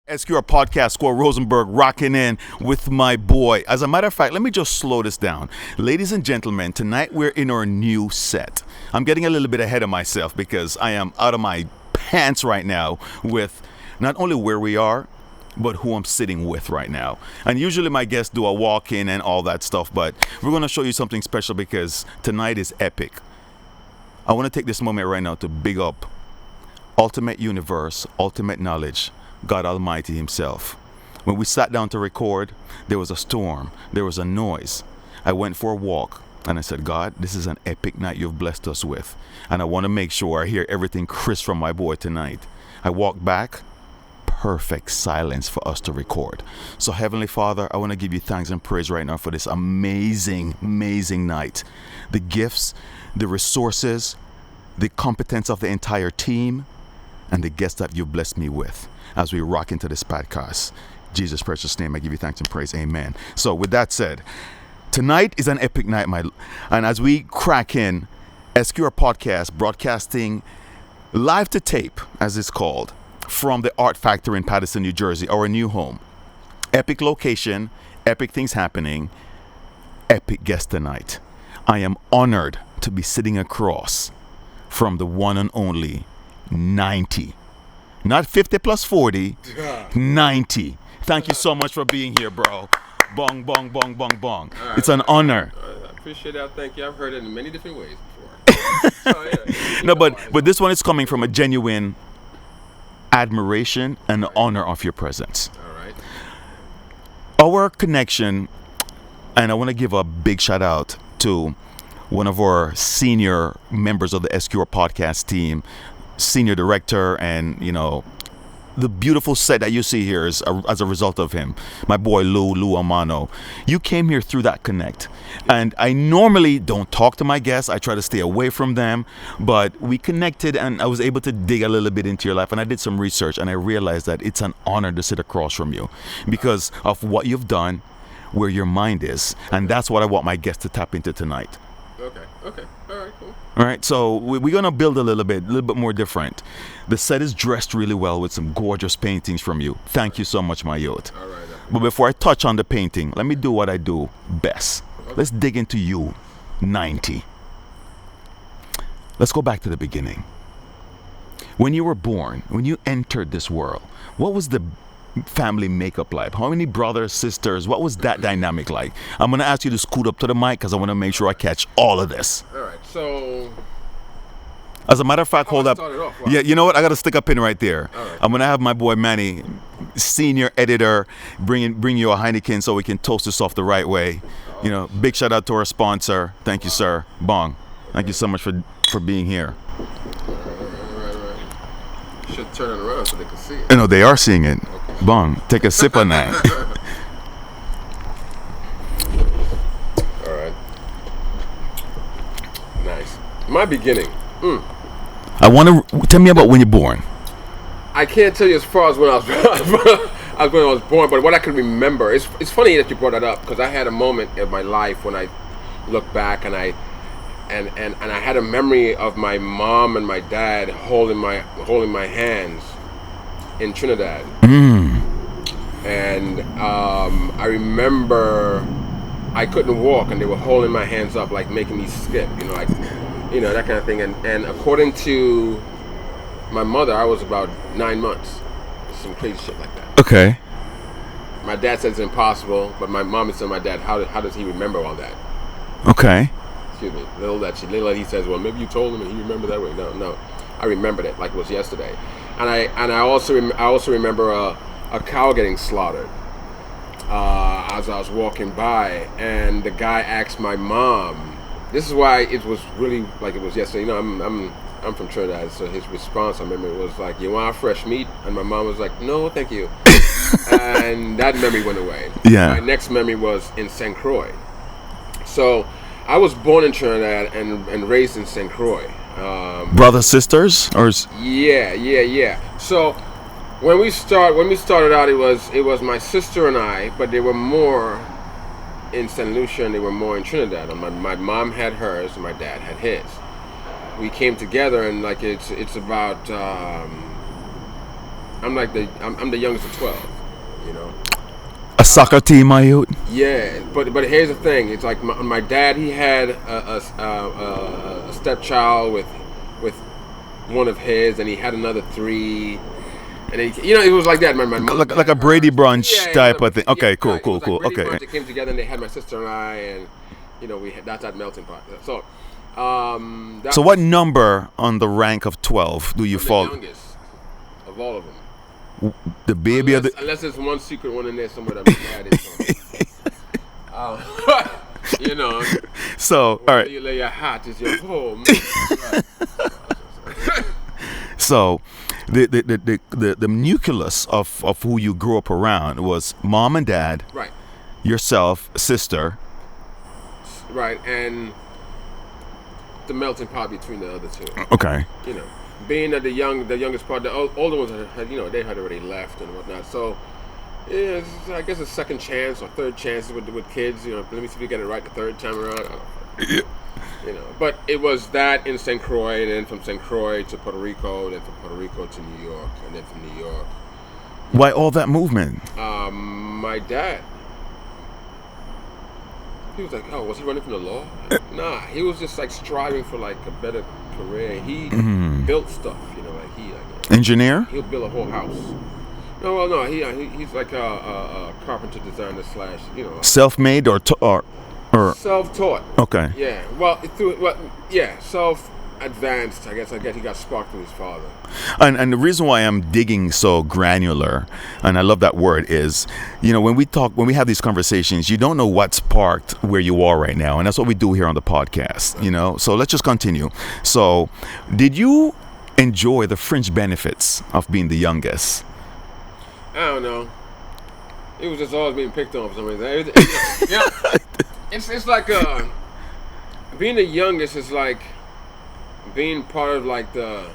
SQR Podcast Squad Rosenberg rocking in with my boy. As a matter of fact, let me just slow this down. Ladies and gentlemen, tonight we're in our new set. I'm getting a little bit ahead of myself because I am out of my pants right now with not only where we are, but who I'm sitting with right now. And usually my guests do a walk-in and all that stuff, but we're going to show you something special because tonight is epic. I want to take this moment right now to big up Ultimate Universe, Ultimate Knowledge, God Almighty Himself. When we sat down to record, there was a storm, there was a noise. I went for a walk and I said, God, this is an epic night you've blessed us with. And I want to make sure I hear everything crisp from my boy tonight. I walked back, perfect silence for us to record. So Heavenly Father, I want to give you thanks and praise right now for this amazing, amazing night. The gifts, the resources, the competence of the entire team, and the guests that you've blessed me with as we rock into this podcast. Jesus' precious name, I give you thanks and praise. Amen. So with that said, tonight is an epic night, and as we crack in, SQR Podcast broadcasting live to tape, as it's called, from the Art Factory in Paterson, New Jersey, our new home. Epic location, epic things happening, epic guest tonight. I am honored to be sitting across from the one and only 90. Not 50 plus 40, 90. Thank you so much for being here, bro. Bong, bong, bong, bong, bong. Right. It's an honor. I appreciate that. Thank you. I've heard it in many different ways before. No, but this one is coming from a genuine admiration and honor of your presence. All right. Our connection, and I want to give a big shout out to one of our senior members of the SQR Podcast team, senior director, and the beautiful set that you see here is as a result of him, my boy Lou Amano. You came here through that connect, and I normally don't talk to my guests. I try to stay away from them, but we connected and I was able to dig a little bit into your life, and I did some research and I realized that it's an honor to sit across from you because of what you've done, where your mind is, and that's what I want my guests to tap into tonight. Okay. All right, cool. All right, so we're going to build a little bit more different. The set is dressed really well with some gorgeous paintings from you. Thank you so much, my youth. All right. But before I touch on the painting, let me do what I do best. Okay. Let's dig into you, 90. Let's go back to the beginning. When you were born, when you entered this world, what was the family makeup like? How many brothers, sisters? What was that dynamic like? I'm going to ask you to scoot up to the mic because I want to make sure I catch all of this. All right, so as a matter of fact, hold up. Wow. Yeah, you know what? I got to stick a pin right there. Right. I'm going to have my boy Manny, senior editor, bring you a Heineken so we can toast this off the right way. Big shout out to our sponsor. Thank you, sir. Bong. Thank you so much for being here. Right. Should turn it around so they can see it. No, they are seeing it. Okay. Bong, take a sip on that. All right. Nice. My beginning. I want to tell me about when you're born. I can't tell you as far as when I was born, but what I can remember. It's funny that you brought that up because I had a moment in my life when I look back and I had a memory of my mom and my dad holding my hands in Trinidad. And I remember I couldn't walk and they were holding my hands up, like making me skip, that kind of thing. And according to my mother, I was about 9 months. Some crazy shit like that. Okay. My dad says it's impossible, but my mom is telling my dad, how does he remember all that? Okay. Excuse me. Little that he says, well, maybe you told him and he remembered that way. No, I remembered it like it was yesterday. And I also remember a cow getting slaughtered as I was walking by, and the guy asked my mom. This is why it was really like it was yesterday. I'm from Trinidad, so his response, I remember, was like, "You want fresh meat?" And my mom was like, "No, thank you." And that memory went away. Yeah. My next memory was in St. Croix. So I was born in Trinidad and raised in St. Croix. Brothers, sisters, or Yeah. So when we started out, it was my sister and I, but there were more in St. Lucia and they were more in Trinidad. And my mom had hers and my dad had his. We came together and like it's about I'm the youngest of 12. You know. A soccer team, my youth. Yeah, but here's the thing. It's like my dad. He had a stepchild with one of his, and he had another 3. And it was like that. My Like a Brady Bunch type of thing. Okay, cool. Brady Okay. Bunch, they came together, and they had my sister and I, and we had that melting pot. So, So what number on the rank of 12 do you I'm fall? the youngest of all of them. The baby Unless there's one secret one in there somewhere that my dad is on. So, all right. You lay your hat is your home. So, the nucleus of who you grew up around was mom and dad, Right. yourself, sister. Right, and the melting pot between the other two. Okay. Being that the youngest part, the older ones had they had already left and whatnot. So, yeah, I guess a second chance or third chances with kids. Let me see if you get it right the third time around. But it was that in St. Croix, and then from St. Croix to Puerto Rico, then from Puerto Rico to New York, and then from New York. Why all that movement? My dad. He was like, oh, was he running from the law? Nah, he was just like striving for like a better career. He built stuff, Engineer? He'll build a whole house. No, he's like a carpenter designer / Self-made or self-taught. Okay. Yeah, self-advanced. I guess he got sparked from his father. And the reason why I'm digging so granular, and I love that word, is, when we have these conversations, you don't know what's sparked where you are right now. And that's what we do here on the podcast, So let's just continue. So did you enjoy the fringe benefits of being the youngest? I don't know. It was just always being picked on for some reason. It's like being the youngest is like being part of like the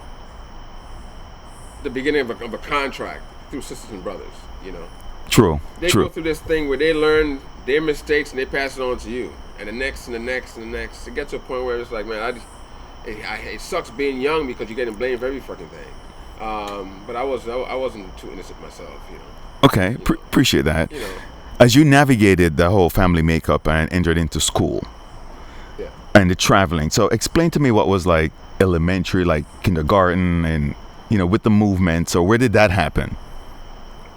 beginning of a contract through sisters and brothers. True. They go through this thing where they learn their mistakes and they pass it on to you, and the next and the next and the next. It gets to a point where it's like, man, it sucks being young because you're getting blamed for every fucking thing. But I wasn't too innocent myself. Okay, appreciate that. As you navigated the whole family makeup and entered into school, and the traveling, so explain to me what was like elementary, like kindergarten, and with the movements. So where did that happen?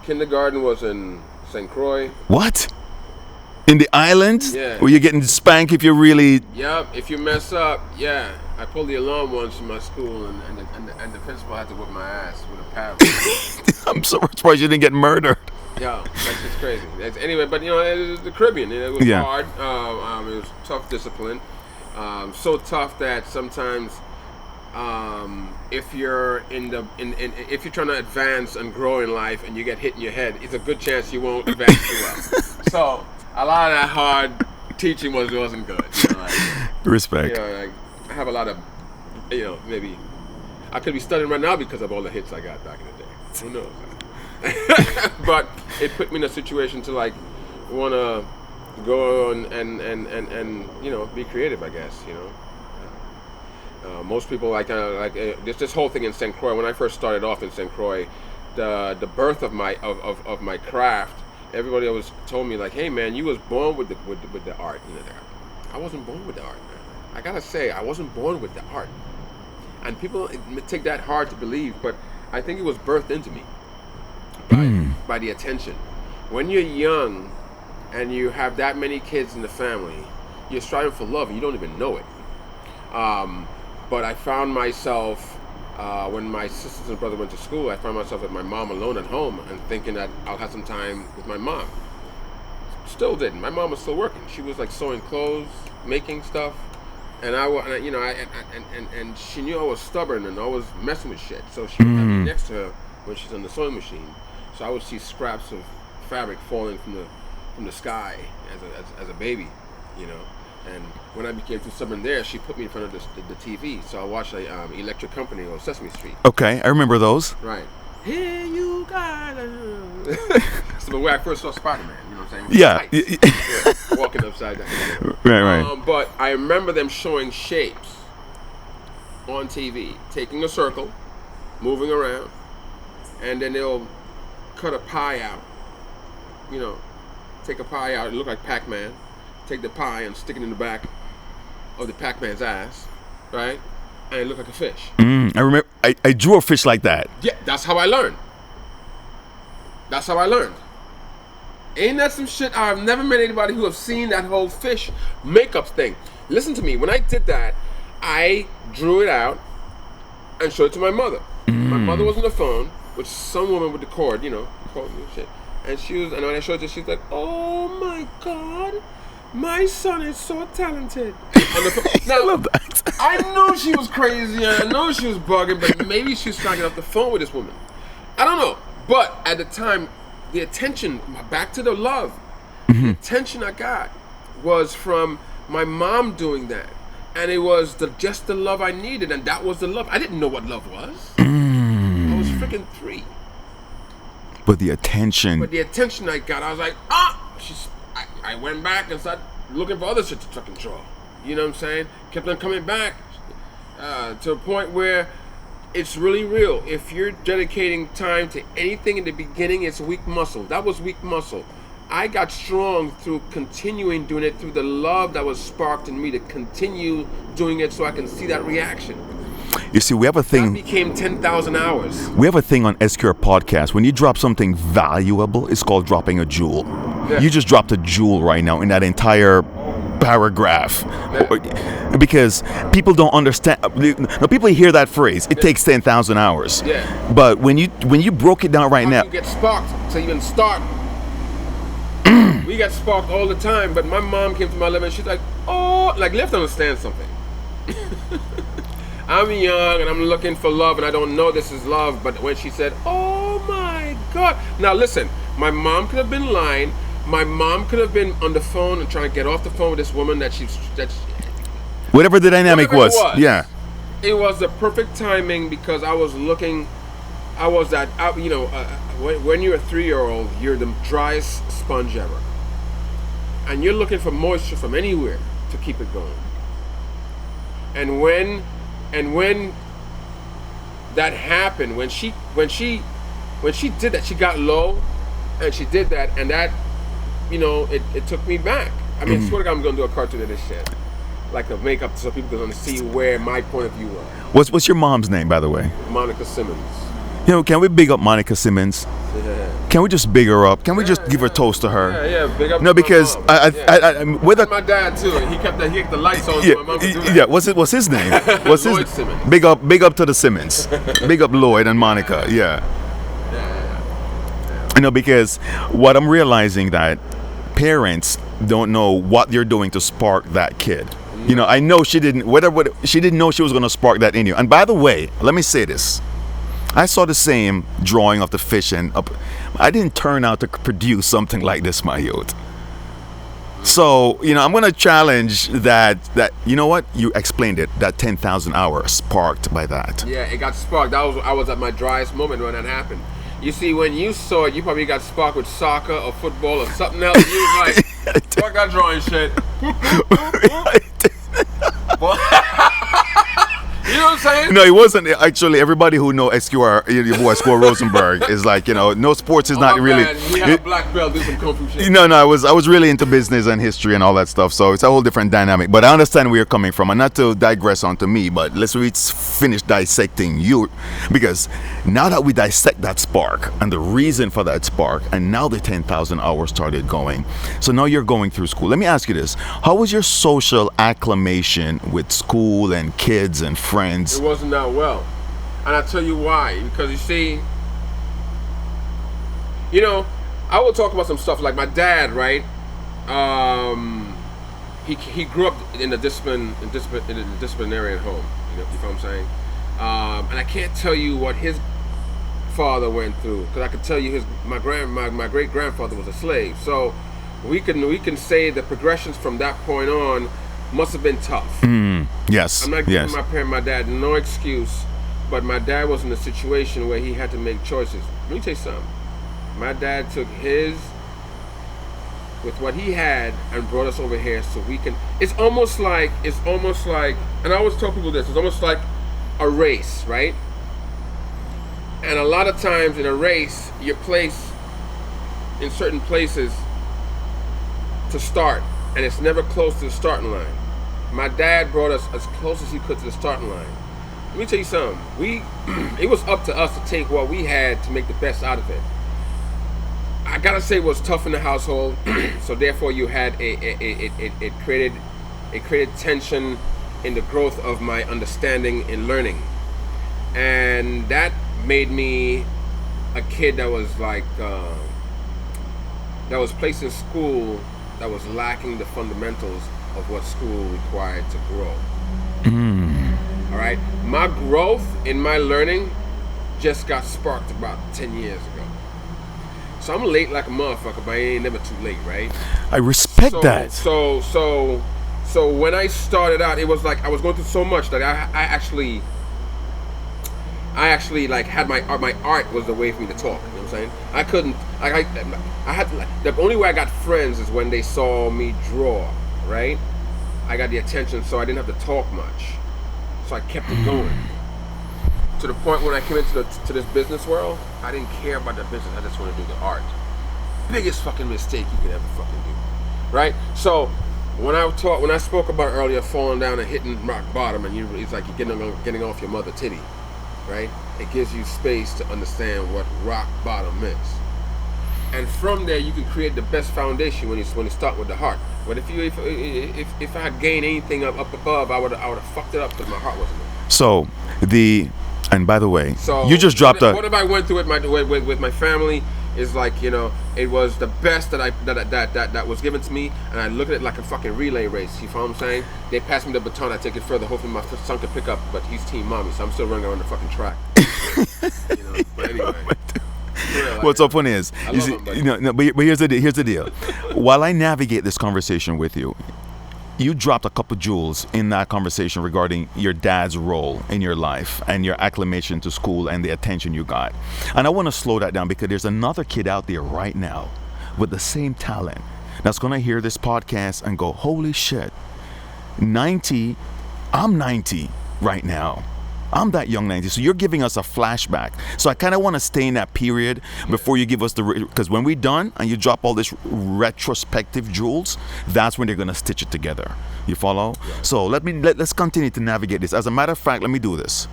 Kindergarten was in St. Croix. What? In the islands? Yeah. Were you getting spanked if you really? Yep. If you mess up, yeah. I pulled the alarm once in my school, and the principal had to whip my ass with a paddle. I'm so surprised you didn't get murdered. Yeah, that's just crazy. Anyway, but it was the Caribbean. It was hard. It was tough discipline. So tough that sometimes, if you're if you're trying to advance and grow in life and you get hit in your head, it's a good chance you won't advance too well. So a lot of that hard teaching wasn't good. Respect. I have a lot of, maybe I could be studying right now because of all the hits I got back in the day. Who knows? But it put me in a situation to like want to go on and be creative, I guess. Most people like this whole thing in St. Croix. When I first started off in St. Croix, the birth of my craft. Everybody always told me like, "Hey man, you was born with the art." I wasn't born with the art, man. I gotta say, I wasn't born with the art, and people take that hard to believe, but I think it was birthed into me by the attention. When you're young and you have that many kids in the family, you're striving for love and you don't even know it. But I found myself when my sisters and brother went to school, I found myself with my mom alone at home and thinking that I'll have some time with my mom. Still didn't. My mom was still working. She was like sewing clothes, making stuff. And and she knew I was stubborn and always messing with shit. So she would have me next to her when she's on the sewing machine. So I would see scraps of fabric falling from the sky as a baby, And when I became too stubborn there, she put me in front of the TV. So I watched Electric Company on Sesame Street. Okay, I remember those. Right. Here you gotta. So the way I first saw Spider-Man, you know what I'm saying? Yeah. Walking upside down. Right. But I remember them showing shapes on TV, taking a circle, moving around, and then they'll cut a pie out. You know, take a pie out. It look like Pac-Man. Take the pie and stick it in the back of the Pac-Man's ass, right? And it look like a fish. I remember I drew a fish like that. Yeah, that's how I learned. That's how I learned. Ain't that some shit? I've never met anybody who have seen that whole fish makeup thing. Listen to me. When I did that, I drew it out and showed it to my mother. My mother was on the phone with some woman with the cord, you know, cord and shit. And and when I showed her, she was like, "Oh my God, my son is so talented." On the phone. Now, I love that. I know she was crazy. I know she was bugging, but maybe she was trying to get off the phone with this woman. I don't know. But at the time, the attention, back to the love, the attention I got was from my mom doing that. And it was just the love I needed, and that was the love. I didn't know what love was. I was freaking 3. But the attention. But the attention I got, I was like, I went back and started looking for other shit to fucking draw. You know what I'm saying? Kept on coming back to a point where it's really real. If you're dedicating time to anything in the beginning, it's weak muscle. That was weak muscle. I got strong through continuing doing it, through the love that was sparked in me to continue doing it so I can see that reaction. You see, we have a thing. That became 10,000 hours. We have a thing on SQR podcast. When you drop something valuable, it's called dropping a jewel. Yeah. You just dropped a jewel right now in that entire paragraph. Yeah. Because people don't understand. Now, people hear that phrase. It takes 10,000 hours. Yeah. But when you broke it down right now, you get sparked to even start. We got sparked all the time, but my mom came to my level and she's like, "Oh, like, you have to understand something." I'm young and I'm looking for love and I don't know this is love, but when she said, "Oh my God." Now listen, my mom could have been lying. My mom could have been on the phone and trying to get off the phone with this woman whatever the dynamic was. Yeah. It was the perfect timing because I was looking, when you're a 3-year-old, you're the driest sponge ever. And you're looking for moisture from anywhere to keep it going. And when that happened, when she did that, she got low and she did that, and that, it took me back. I mean, I swear to God, I'm gonna do a cartoon of this shit. Like a makeup so people can see where my point of view was. What's your mom's name, by the way? Monica Simmons. Can we big up Monica Simmons? Yeah. Can we just big her up? Can we just give her a toast to her? Yeah, big up. No, because my dad too. He kept the lights on. So my mom could do that. Yeah. What's his name? Lloyd Simmons. Big up to the Simmons. Big up Lloyd and Monica. Yeah. Because what I'm realizing that parents don't know what they're doing to spark that kid. I know she didn't. She didn't know she was going to spark that in you. And by the way, let me say this. I saw the same drawing of the fish, and I didn't turn out to produce something like this, my youth. So, I'm going to challenge that, you know what? You explained it, that 10,000 hours sparked by that. Yeah, it got sparked. I was at my driest moment when that happened. You see, when you saw it, you probably got sparked with soccer or football or something else. You was like, fuck that drawing shit. You know what I'm saying? No, it wasn't. Actually, everybody who know SQR, your boy Score Rosenberg, is like, no sports is not really. Man, he had a black belt, do some kung fu shit. No, I was really into business and history and all that stuff. So it's a whole different dynamic. But I understand where you're coming from, and not to digress onto me, but let's finish dissecting you, because now that we dissect that spark and the reason for that spark, and now the 10,000 hours started going. So now you're going through school. Let me ask you this: how was your social acclimation with school and kids and friends? It wasn't that well, and I'll tell you why. Because you see, I will talk about some stuff like my dad, right? He grew up in a disciplinarian home. You know what I'm saying? And I can't tell you what his father went through, because I could tell you my great grandfather was a slave. So we can say the progressions from that point on must have been tough. Yes. I'm not giving my dad no excuse, but my dad was in a situation where he had to make choices. Let me tell you something. My dad took his, with what he had, and brought us over here so we can. It's almost like, and I always tell people this. It's almost like a race, right? And a lot of times in a race, you're placed in certain places to start, and it's never close to the starting line. My dad brought us as close as he could to the starting line. Let me tell you something. It was up to us to take what we had to make the best out of it. I gotta say, it was tough in the household, so therefore you had it created tension in the growth of my understanding in learning, and that made me a kid that was like that was placed in school that was lacking the fundamentals of what school required to grow. All right, my growth in my learning just got sparked about 10 years ago. So I'm late like a motherfucker, but I ain't never too late, right? I respect that. So when I started out, it was like I was going through so much that I actually like had my art was the way for me to talk. You know what I'm saying? I couldn't. I had to, the only way I got friends is when they saw me draw, right? I got the attention, so I didn't have to talk much. So I kept it going. To the point when I came into this business world, I didn't care about the business. I just want to do the art. Biggest fucking mistake you could ever fucking do, right? So when I spoke about earlier, falling down and hitting rock bottom, and it's like you're getting off your mother titty, right? It gives you space to understand what rock bottom is, and from there you can create the best foundation when you start with the heart. But if I had gained anything up above, I would have fucked it up because my heart wasn't there. So and by the way, you just dropped what if I went through it with my family is like, you know, it was the best that was given to me, and I look at it like a fucking relay race. You feel what I'm saying? They pass me the baton, I take it further. Hopefully my son can pick up, but he's team mommy, so I'm still running around the fucking track. You know, but anyway. What's so funny is, but here's the deal. While I navigate this conversation with you, you dropped a couple jewels in that conversation regarding your dad's role in your life and your acclimation to school and the attention you got. And I want to slow that down because there's another kid out there right now with the same talent that's going to hear this podcast and go, holy shit, 90, I'm 90 right now. I'm that young 90. So you're giving us a flashback. So I kind of want to stay in that period before you give us because when we're done and you drop all this retrospective jewels, that's when they're going to stitch it together. You follow? Yeah. So let's continue to navigate this. As a matter of fact, let me do this.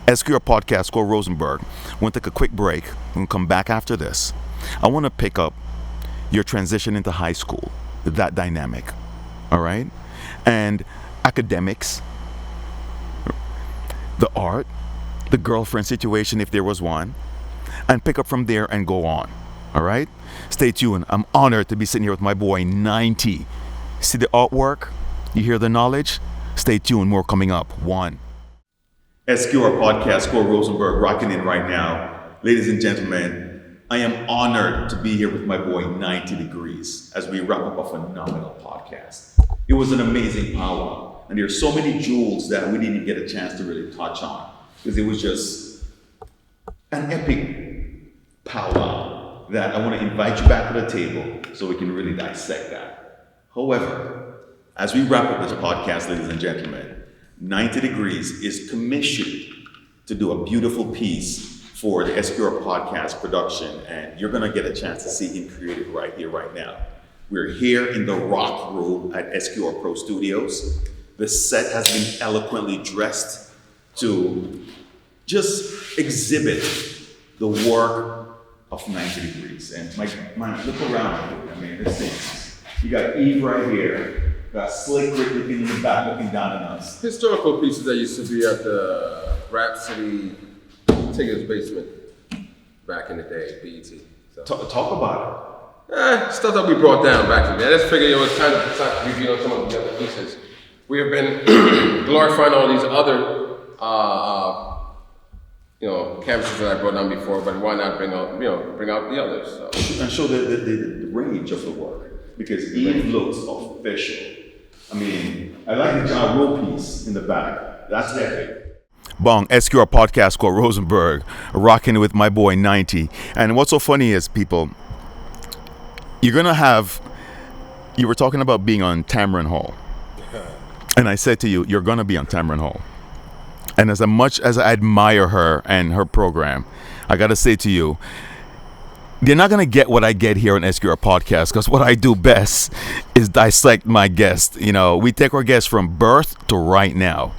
SQR Podcast, Cole Rosenberg. We'll take a quick break. We'll come back after this. I want to pick up your transition into high school, that dynamic. All right? And academics, the art, the girlfriend situation if there was one, and pick up from there and go on. All right? Stay tuned. I'm honored to be sitting here with my boy 90. See the artwork? You hear the knowledge? Stay tuned. More coming up. One. SQR Podcast, Cole Rosenberg rocking in right now. Ladies and gentlemen, I am honored to be here with my boy 90 Degrees as we wrap up a phenomenal podcast. It was an amazing powwow. And there's so many jewels that we didn't get a chance to really touch on because it was just an epic powwow that I want to invite you back to the table so we can really dissect that. However, as we wrap up this podcast, ladies and gentlemen, 90 Degrees is commissioned to do a beautiful piece for the SQR Podcast production, and you're going to get a chance to see him create it right here, right now. We're here in the Rock Room at SQR Pro Studios. The set has been eloquently dressed to just exhibit the work of 90 Degrees. And my look around. I mean, this thing. You got Eve right here. You got Slick Rick looking in the back, looking down at us. Historical pieces that used to be at the Rhapsody Tigger's basement back in the day, BET. So. Talk about it. Stuff that we brought down back in the day. I just figured it was time to review on some of the other pieces. We have been glorifying all these other, canvases that I brought down before, but why not bring out the others? So. And show the range of the work, because Eve looks official. I mean, I like the John Rowe piece in the back. That's epic. Bong, SQR Podcast, Cole Rosenberg, rocking with my boy 90. And what's so funny is, people, you were talking about being on Tamron Hall. And I said to you, you're going to be on Tamron Hall. And as much as I admire her and her program, I got to say to you, they're not going to get what I get here on SQR Podcast, because what I do best is dissect my guests. You know, we take our guests from birth to right now.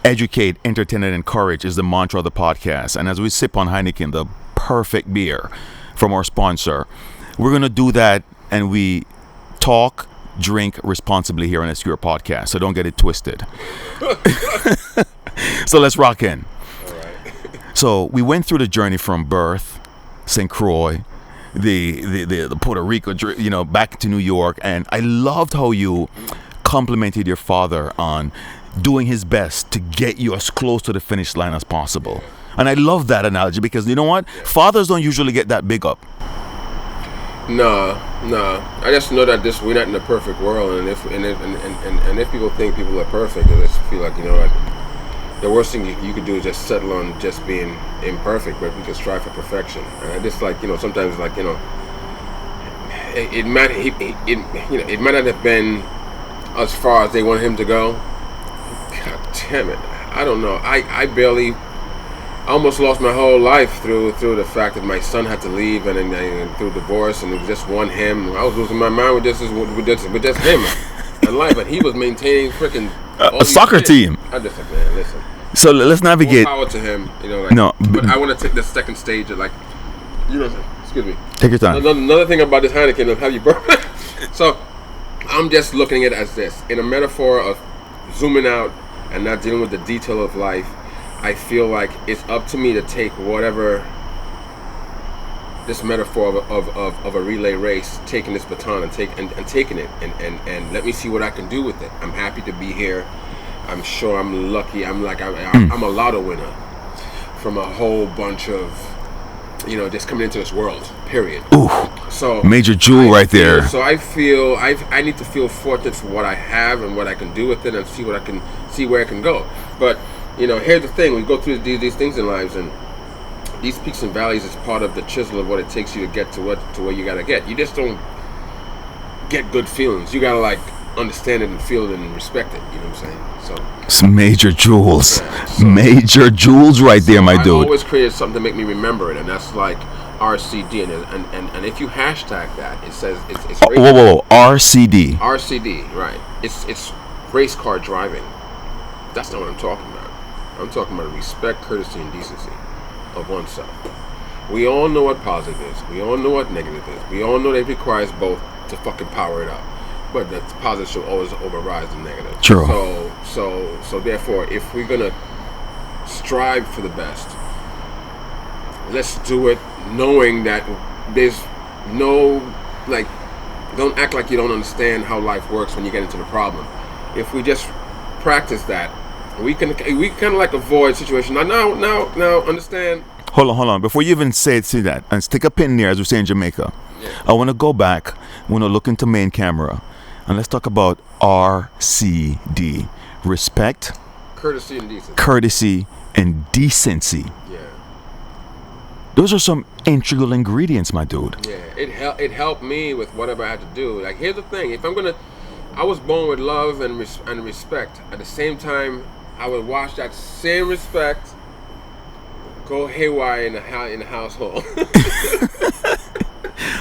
Educate, entertain, and encourage is the mantra of the podcast. And as we sip on Heineken, the perfect beer from our sponsor, we're going to do that, and we talk, drink responsibly here on SQR Podcast. So don't get it twisted. So let's rock in. All right. So we went through the journey from birth, St. Croix, the Puerto Rico, you know, back to New York, and I loved how you complimented your father on doing his best to get you as close to the finish line as possible. And I love that analogy, because you know what? Fathers don't usually get that big up. No. I just know that we're not in a perfect world, and if people think people are perfect, I just feel like, you know, like, the worst thing you could do is just settle on just being imperfect, but we can strive for perfection. And I just, like, you know, sometimes, like, you know, it might not have been as far as they want him to go. God damn it! I don't know. I almost lost my whole life through the fact that my son had to leave, and through divorce, and it was just him. I was losing my mind with just him in life, and he was maintaining freaking a soccer team. I just like, man, listen. So let's navigate. More power to him, you know. Like, no, but I want to take the second stage of, like, you know. Excuse me. Take your time. Another thing about this Heineken is how you burn. So I'm just looking at it as this, in a metaphor of zooming out and not dealing with the detail of life. I feel like it's up to me to take whatever this metaphor of a relay race, taking this baton and taking it and let me see what I can do with it. I'm happy to be here. I'm sure I'm lucky. I'm a lotto winner from a whole bunch of, you know, just coming into this world, period. Ooh, so major jewel right there. So I feel I need to feel fortunate for what I have and what I can do with it, and see where I can go. But, you know, here's the thing: we go through these things in lives, and these peaks and valleys is part of the chisel of what it takes you to get to where you gotta get. You just don't get good feelings. You gotta, like, understand it and feel it and respect it. You know what I'm saying? So it's major jewels, major jewels right there, my dude. I always created something to make me remember it, and that's like RCD, and if you hashtag that, it says it's whoa, RCD, right? It's race car driving. That's not what I'm talking about. I'm talking about respect, courtesy, and decency of oneself. We all know what positive is. We all know what negative is. We all know that it requires both to fucking power it up. But the positive should always override the negative. True. So therefore, if we're gonna strive for the best, let's do it knowing that there's no, like, don't act like you don't understand how life works when you get into the problem. If we just practice that, we can kind of, like, avoid situation. Now, understand. Hold on. Before you even say that, and stick a pin there, as we say in Jamaica. Yeah. I want to go back. I want to look into main camera. And let's talk about RCD. Respect, courtesy, and decency. Yeah. Those are some integral ingredients, my dude. Yeah, it helped me with whatever I had to do. Like, here's the thing: I was born with love and respect. At the same time, I would watch that same respect go haywire in the household.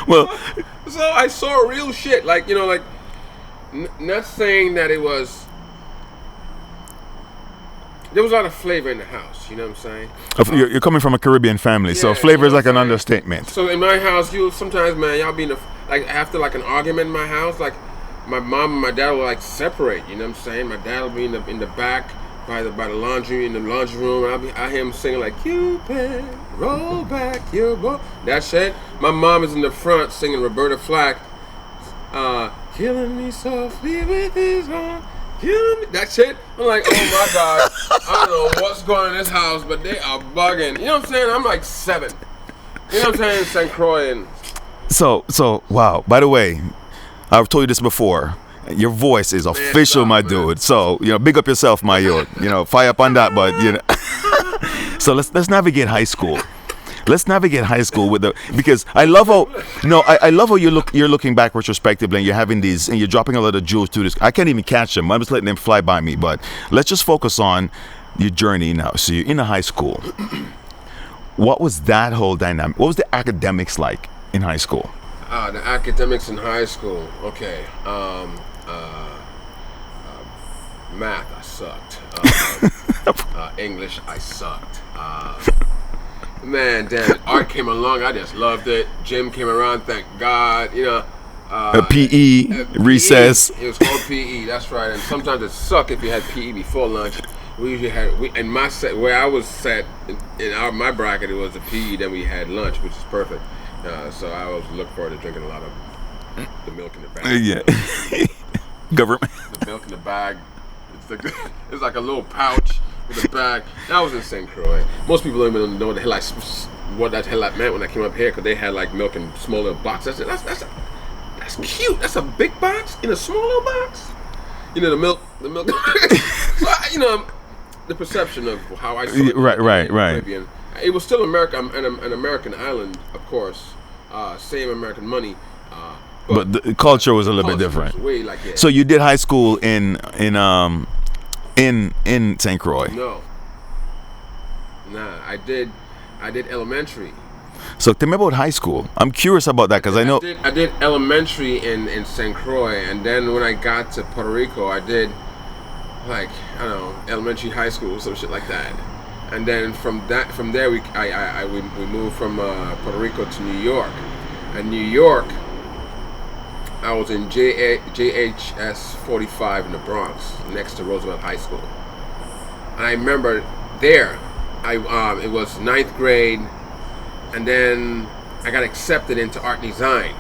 Well, so I saw real shit. Like, you know, like. Not saying that it was. There was a lot of flavor in the house. You know what I'm saying? You're coming from a Caribbean family, so flavor is like an understatement. So in my house, sometimes, man, y'all be like, after, like, an argument in my house, like, my mom and my dad will, like, separate. You know what I'm saying? My dad will be in the back by the laundry, in the laundry room. I hear him singing, like, Cupid, roll back your boat. That shit. My mom is in the front singing Roberta Flack. Killing me softly with his arm, killing me. That shit. I'm like, oh my God, I don't know what's going on in this house, but they are bugging. You know what I'm saying? I'm like 7. You know what I'm saying? St. Croix and. So wow. By the way, I've told you this before. Your voice is official, my dude. So, you know, big up yourself, my dude. You know, fire up on that, but, you know. So let's navigate high school. Let's navigate high school because I love how I love how you're looking back retrospectively, and you're having these, and you're dropping a lot of jewels to this. I can't even catch them. I'm just letting them fly by me. But let's just focus on your journey now. So you're in a high school. What was that whole dynamic? What was the academics like in high school? The academics in high school. Okay. Math, I sucked. English, I sucked. Man, damn it. Art came along, I just loved it. Gym came around, thank God. You know. PE, recess. It was called PE, that's right. And sometimes it sucked if you had PE before lunch. We usually had, in my set, where I was set, my bracket, it was the PE, then we had lunch, which is perfect. So I always look forward to drinking a lot of the milk in the bag. Yeah. Government. The milk in the bag. It's like a little pouch with a bag. That was in St. Croix. Most people don't even know what that headlight meant when I came up here, because they had like milk in small little boxes. That's cute. That's a big box in a small little box. You know, the milk. So, you know, the perception of how I saw it. Right. Caribbean. It was still America, an American island, of course. Same American money. But the culture was a little bit different. Way like, yeah. So you did high school in St. Croix? No. Nah, I did elementary. So tell me about high school. I'm curious about that because I know I did elementary in St. Croix, and then when I got to Puerto Rico, I did like, I don't know, elementary, high school, some shit like that. And then from there we moved from Puerto Rico to New York. And New York, I was in JHS 45 in the Bronx, next to Roosevelt High School. And I remember there, it was 9th grade, and then I got accepted into art design.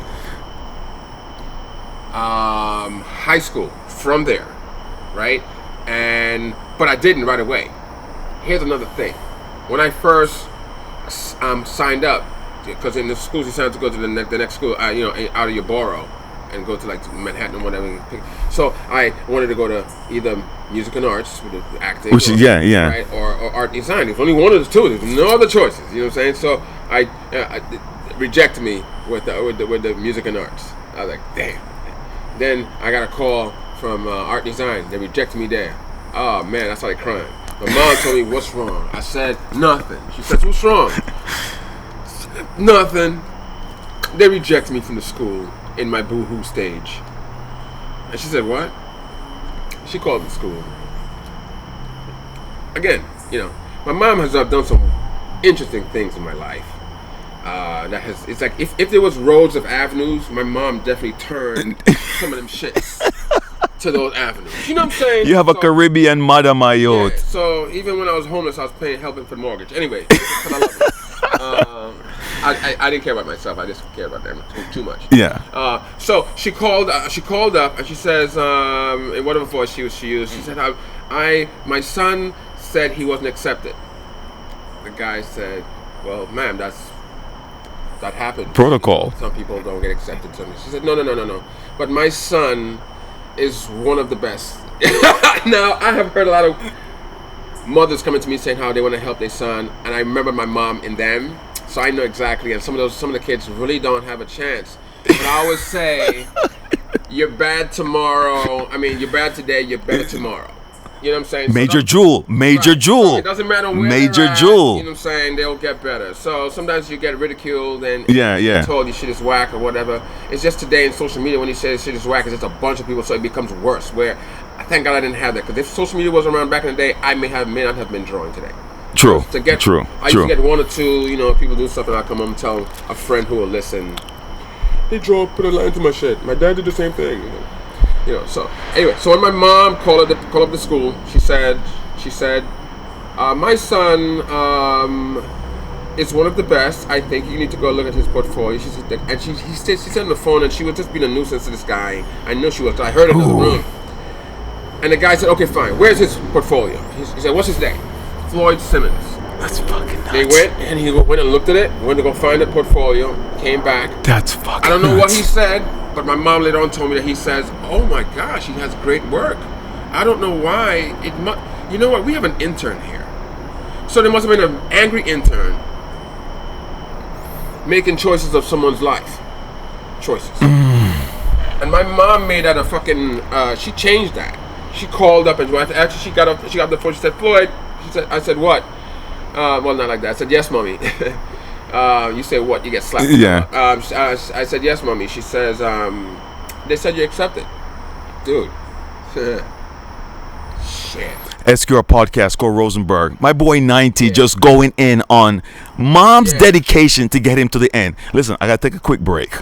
High school from there, right? But I didn't right away. Here's another thing. When I first signed up, because in the schools you sign up to go to the next school, you know, out of your borough, and go to like Manhattan or whatever. So I wanted to go to either music and arts, with the acting, which is yeah, right, or art design. There's only one of the two. There's no other choices. You know what I'm saying? So I rejected me with the music and arts. I was like, damn. Then I got a call from art design. They rejected me there. Oh man, I started crying. My mom told me, what's wrong? I said, nothing. She said, what's wrong? Nothing. They rejected me from the school in my boo-hoo stage. And she said, what? She called the school. Again, you know, my mom has done some interesting things in my life. It's like if there was roads of avenues, my mom definitely turned some of them shits to those avenues. You know what I'm saying? You have a Caribbean mother, my youth. Yeah, so even when I was homeless, I was helping for the mortgage. Anyway, because I love them. I didn't care about myself. I just cared about them too much. Yeah. So she called up and she says, in whatever voice she used, she said, my son said he wasn't accepted. The guy said, well, ma'am, that happened. Protocol. Some people don't get accepted to me. She said, no. But my son is one of the best. Now, I have heard a lot of mothers coming to me saying how they want to help their son, and I remember my mom in them, so I know exactly. And some of the kids really don't have a chance. But I always say, you're bad tomorrow. I mean, you're bad today. You're better tomorrow. You know what I'm saying? Major Jewel. So it doesn't matter where Major they're at, Jewel. you know what I'm saying? They'll get better. So sometimes you get ridiculed and yeah. told you shit is whack or whatever. It's just today in social media when you say shit is whack, it's just a bunch of people, so it becomes worse. Where thank God I didn't have that, because if social media wasn't around back in the day, I may not have been drawing today. True. I used to get one or two, you know, people do something, I come home and tell a friend who will listen. They put a line to my shit. My dad did the same thing. You know, so anyway, so when my mom called up the school, she said, my son is one of the best. I think you need to go look at his portfolio. She said, and she said on the phone, and she was just being a nuisance to this guy. I know she was. I heard it in the room. And the guy said, okay, fine. Where's his portfolio? He said, what's his name? Floyd Simmons. That's fucking nuts. They went and he went and looked at it. Went to go find the portfolio. Came back. That's fucking. I don't know nuts. what he said. But my mom later on told me that he says, oh my gosh, he has great work. I don't know why. You know what? We have an intern here. So there must have been an angry intern making choices of someone's life. Choices. And my mom made that a fucking, she changed that. She called up and after she got off the phone, she said, Floyd, I said, what? Well, not like that. I said, yes, mommy. You say what? You get slapped. Yeah. I said, yes, mommy. She says, they said you accepted. Dude. Shit. SQR Podcast, Cole Rosenberg. My boy 90 just going in on mom's dedication to get him to the end. Listen, I got to take a quick break.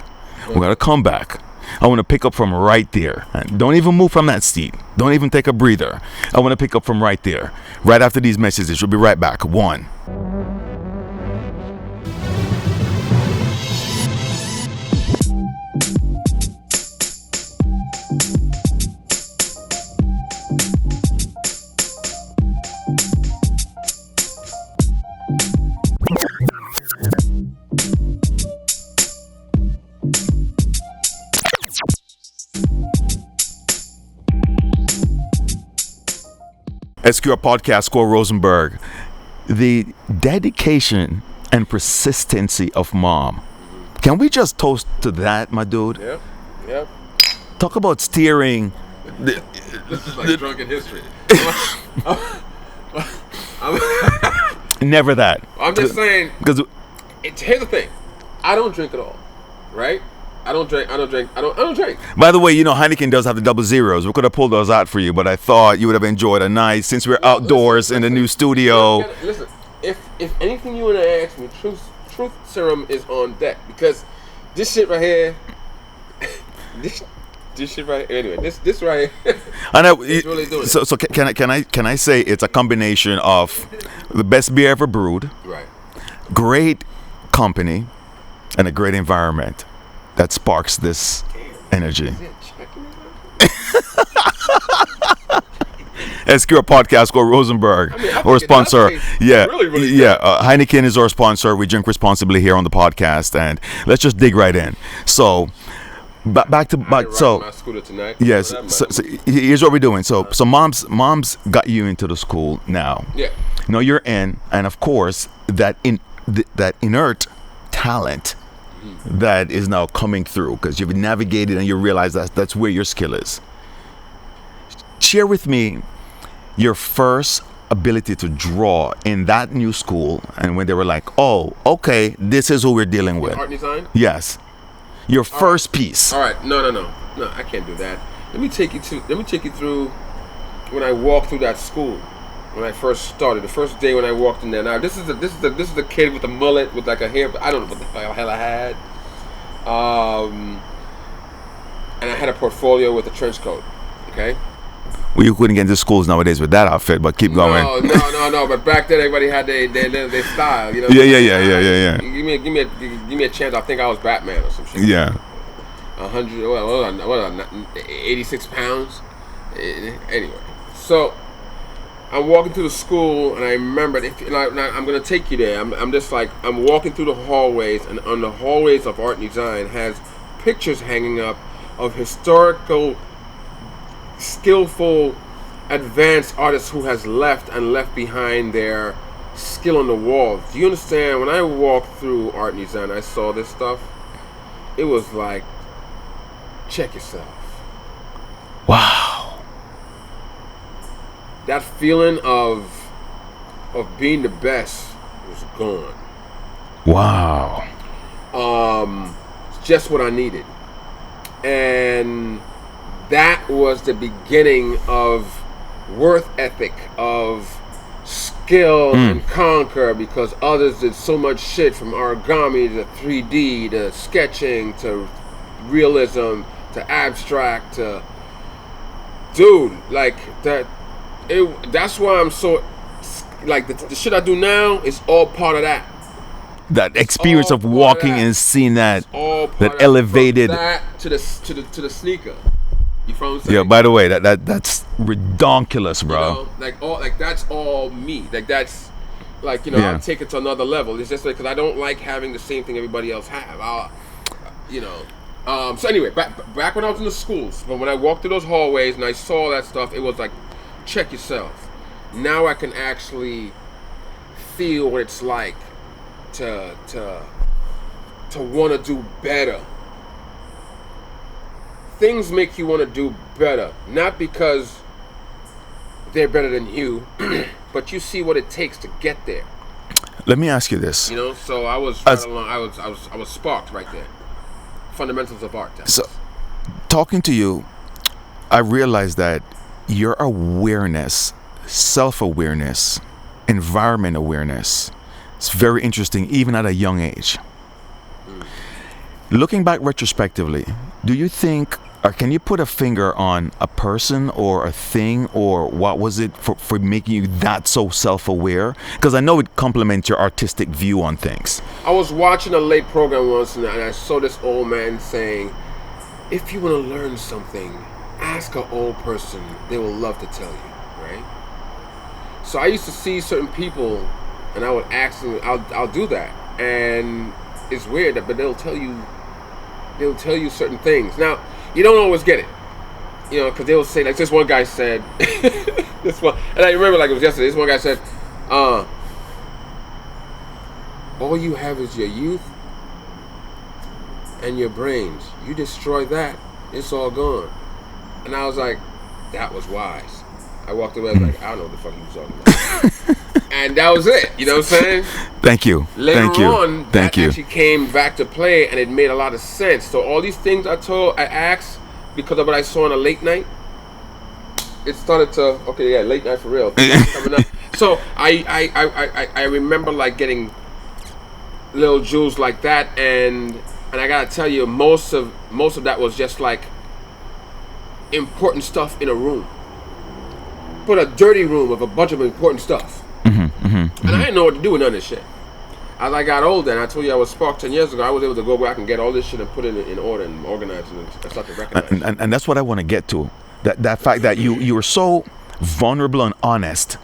We got to come back. I want to pick up from right there. And don't even move from that seat. Don't even take a breather. I want to pick up from right there. Right after these messages. We'll be right back. One. SQR Podcast, Cole Rosenberg. The dedication and persistency of mom. Can we just toast to that, my dude? Yep. Talk about steering. This is like drunken history. Never that. I'm just saying. Because Here's the thing. I don't drink at all, right? I don't drink. by the way, you know Heineken does have the double zeros. We could have pulled those out for you, but I thought you would have enjoyed a night since we're outdoors in the new studio. Listen, if anything you want to ask me, truth serum is on deck because this shit right here, this shit right here. Anyway, this right here. I know. It's really doing So can I say it's a combination of the best beer ever brewed, right? great company, and a great environment that sparks this energy. SQR Podcast, Cole Rosenberg, our sponsor. Heineken is our sponsor. We drink responsibly here on the podcast, and let's just dig right in. So, back to my scooter tonight. Yes. So here's what we're doing. So mom's got you into the school now. Yeah. No, you're in, and of course that inert talent that is now coming through because you've navigated and you realize that's where your skill is. Share with me your first ability to draw in that new school and when they were like, oh, okay, this is who we're dealing with. Art design? Yes. Your first piece. All right. No, I can't do that. Let me take you through when I walked through that school. When I first started, the first day when I walked in there. Now this is the kid with the mullet with like a hair. I don't know what the hell I had. And I had a portfolio with a trench coat. Okay. Well, you couldn't get into schools nowadays with that outfit, but keep going. No. But back then, everybody had their style. You know. Yeah. Give me a chance. I think I was Batman or some shit. Yeah. 86 pounds. Anyway, so. I'm walking through the school, and I remember. I'm gonna take you there. I'm just like I'm walking through the hallways, and on the hallways of art and design has pictures hanging up of historical, skillful, advanced artists who has left behind their skill on the wall. Do you understand? When I walked through art and design, I saw this stuff. It was like, check yourself. Wow. That feeling of being the best was gone. Wow. It's just what I needed. And that was the beginning of worth ethic, of skill and conquer, because others did so much shit from origami to 3D to sketching to realism to abstract to dude, like that. That's why I'm so like the shit I do now is all part of that. That experience of walking and seeing that elevated that to the sneaker. You feel what I'm saying? Yeah. By the way, that's redonkulous, bro. You know, that's all me. Like that's like I'll take it to another level. It's just because I don't like having the same thing everybody else have. So anyway, back when I was in the schools, but when I walked through those hallways and I saw that stuff, it was like, check yourself. Now I can actually feel what it's like to want to do better. Things make you want to do better, not because they're better than you, but you see what it takes to get there. Let me ask you this. You know, so I was right along. I was sparked right there. Fundamentals of art. So, talking to you, I realized that your awareness, self-awareness, environment awareness, is very interesting, even at a young age. Looking back retrospectively, do you think, or can you put a finger on a person or a thing, or what was it for making you that so self-aware? Because I know it complements your artistic view on things. I was watching a late program once, and I saw this old man saying, if you want to learn something, ask an old person. They will love to tell you, right? So I used to see certain people, and I would ask them, I'll do that. And it's weird, but they'll tell you certain things. Now, you don't always get it, you know, because they'll say, like this one guy said, this one, and I remember like it was yesterday, this one guy said, all you have is your youth and your brains. You destroy that, it's all gone. And I was like, that was wise. I walked away, I was like, I don't know what the fuck you was talking about. And that was it, you know what I'm saying? Thank you. Later Thank you. on, Thank that you. actually came back to play, and it made a lot of sense. So all these things I asked because of what I saw on a late night, it started to, okay, yeah, late night for real. Coming up. So I remember like getting little jewels like that, and I gotta tell you, most of that was just like important stuff in a room. Put a dirty room of a bunch of important stuff. And I didn't know what to do with none of this shit. As I got older, and I told you I was sparked 10 years ago, I was able to go back and get all this shit and put it in order and organize it and start to recognize. And that's what I want to get to. That fact that you were so vulnerable and honest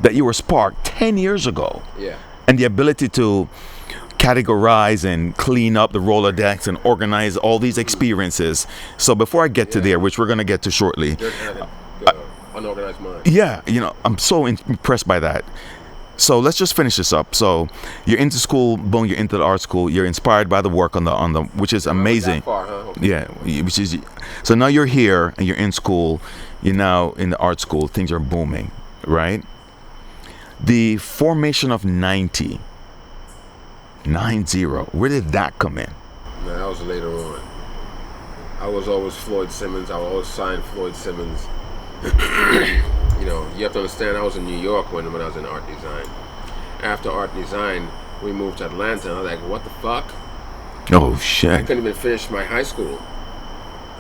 that you were sparked 10 years ago. Yeah. And the ability to categorize and clean up the Rolodex and organize all these experiences. So before I get to there, which we're going to get to shortly. Unorganized mind. Yeah, you know, I'm so impressed by that. So let's just finish this up. So you're into school, boom, you're into the art school. You're inspired by the work on the which is amazing. That far, huh? Okay. Yeah, which is so now you're here and you're in school. You're now in the art school. Things are booming, right? The formation of 90, where did that come in? No, that was later on. I was always Floyd Simmons. I would always sign Floyd Simmons. You know, you have to understand, I was in New York when I was in art design. After art design, we moved to Atlanta. I was like, what the fuck? Oh, I shit. couldn't even finish my high school.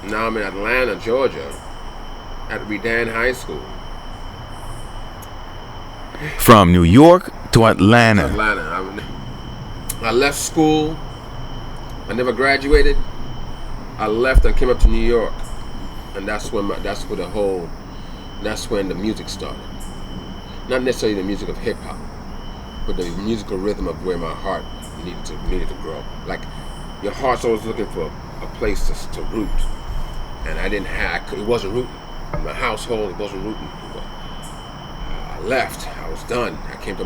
Now I'm in Atlanta, Georgia, at Redan High School. From New York to Atlanta. I left school. I never graduated. I left and came up to New York, and that's when the music started. Not necessarily the music of hip hop, but the musical rhythm of where my heart needed to grow. Like, your heart's always looking for a place to root, and it wasn't rooting. In my household, it wasn't rooting. I left. I was done. I came to.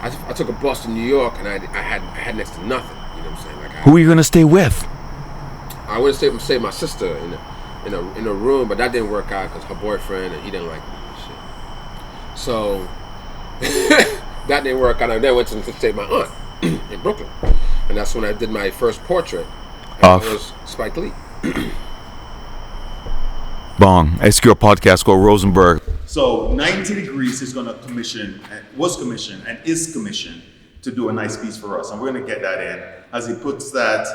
I took a bus to New York, and I had next to nothing. You know what I'm saying? Like, Who are you gonna stay with? I would stay with my sister in a room, but that didn't work out because her boyfriend, and he didn't like me and shit. So that didn't work out. I then went to stay with my aunt in Brooklyn, and that's when I did my first portrait. And it was Spike Lee. Bong, SQL podcast called Rosenberg. So 90 Degrees is was commissioned and is commissioned to do a nice piece for us, and we're gonna get that in as he puts that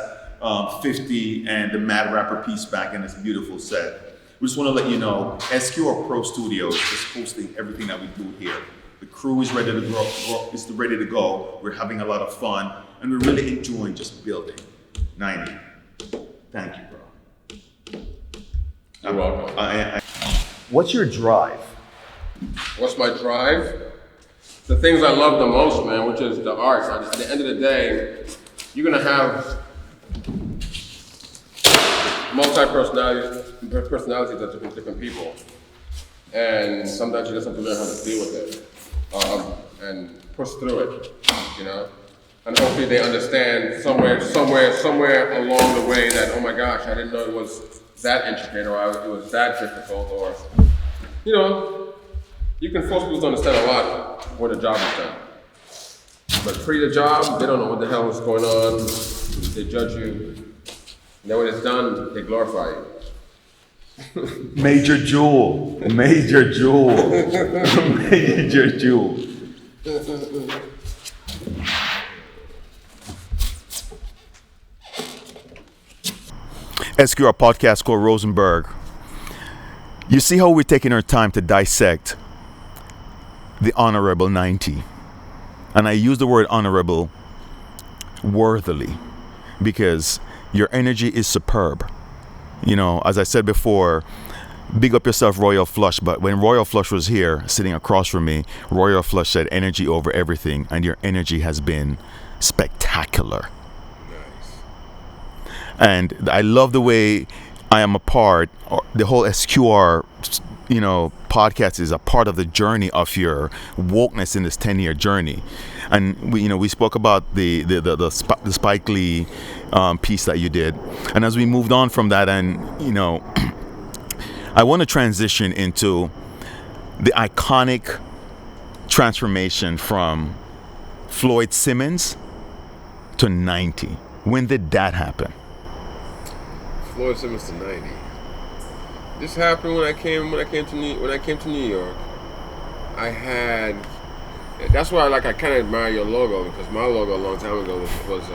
50 and the Mad Rapper piece back in this beautiful set. We just want to let you know, SQR Pro Studios is hosting everything that we do here. The crew is ready to go. We're having a lot of fun, and we're really enjoying just building. 90. Thank you, bro. You're welcome. What's your drive? What's my drive? The things I love the most, man, which is the art. At the end of the day, you're gonna have personalities of different people, and sometimes you just have to learn how to deal with it and push through it, you know. And hopefully they understand somewhere along the way that, oh my gosh, I didn't know it was that intricate, or it was that difficult, or, you know, You can force people to understand a lot when the job is done. But pre the job, they don't know what the hell is going on. They judge you. And then when it's done, they glorify you. Major Jewel. Major Jewel. Major Jewel. SQR podcast called Rosenberg. You see how we're taking our time to dissect the Honorable 90. And I use the word honorable worthily because your energy is superb. You know, as I said before, big up yourself, Royal Flush. But when Royal Flush was here, sitting across from me, Royal Flush said energy over everything. And your energy has been spectacular. Nice. And I love the way I am a part, or the whole SQR, you know, podcast is a part of the journey of your wokeness in this 10-year journey. And we spoke about the Spike Lee piece that you did. And as we moved on from that, and I want to transition into the iconic transformation from Floyd Simmons to 90. When did that happen? Floyd Simmons to 90. This happened when I came to New York. That's why I kind of admire your logo, because my logo a long time ago was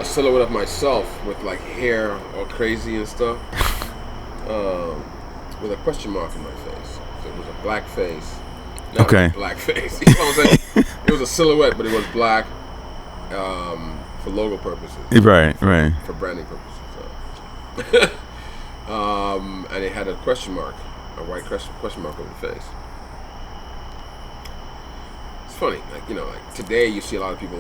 a silhouette of myself with like hair all crazy and stuff, with a question mark in my face. So it was a black face. Not Okay. a black face. You know what I'm saying? It was a silhouette, but it was black for logo purposes. Right. For branding purposes. And it had a question mark, a white question mark over the face. It's funny, like today you see a lot of people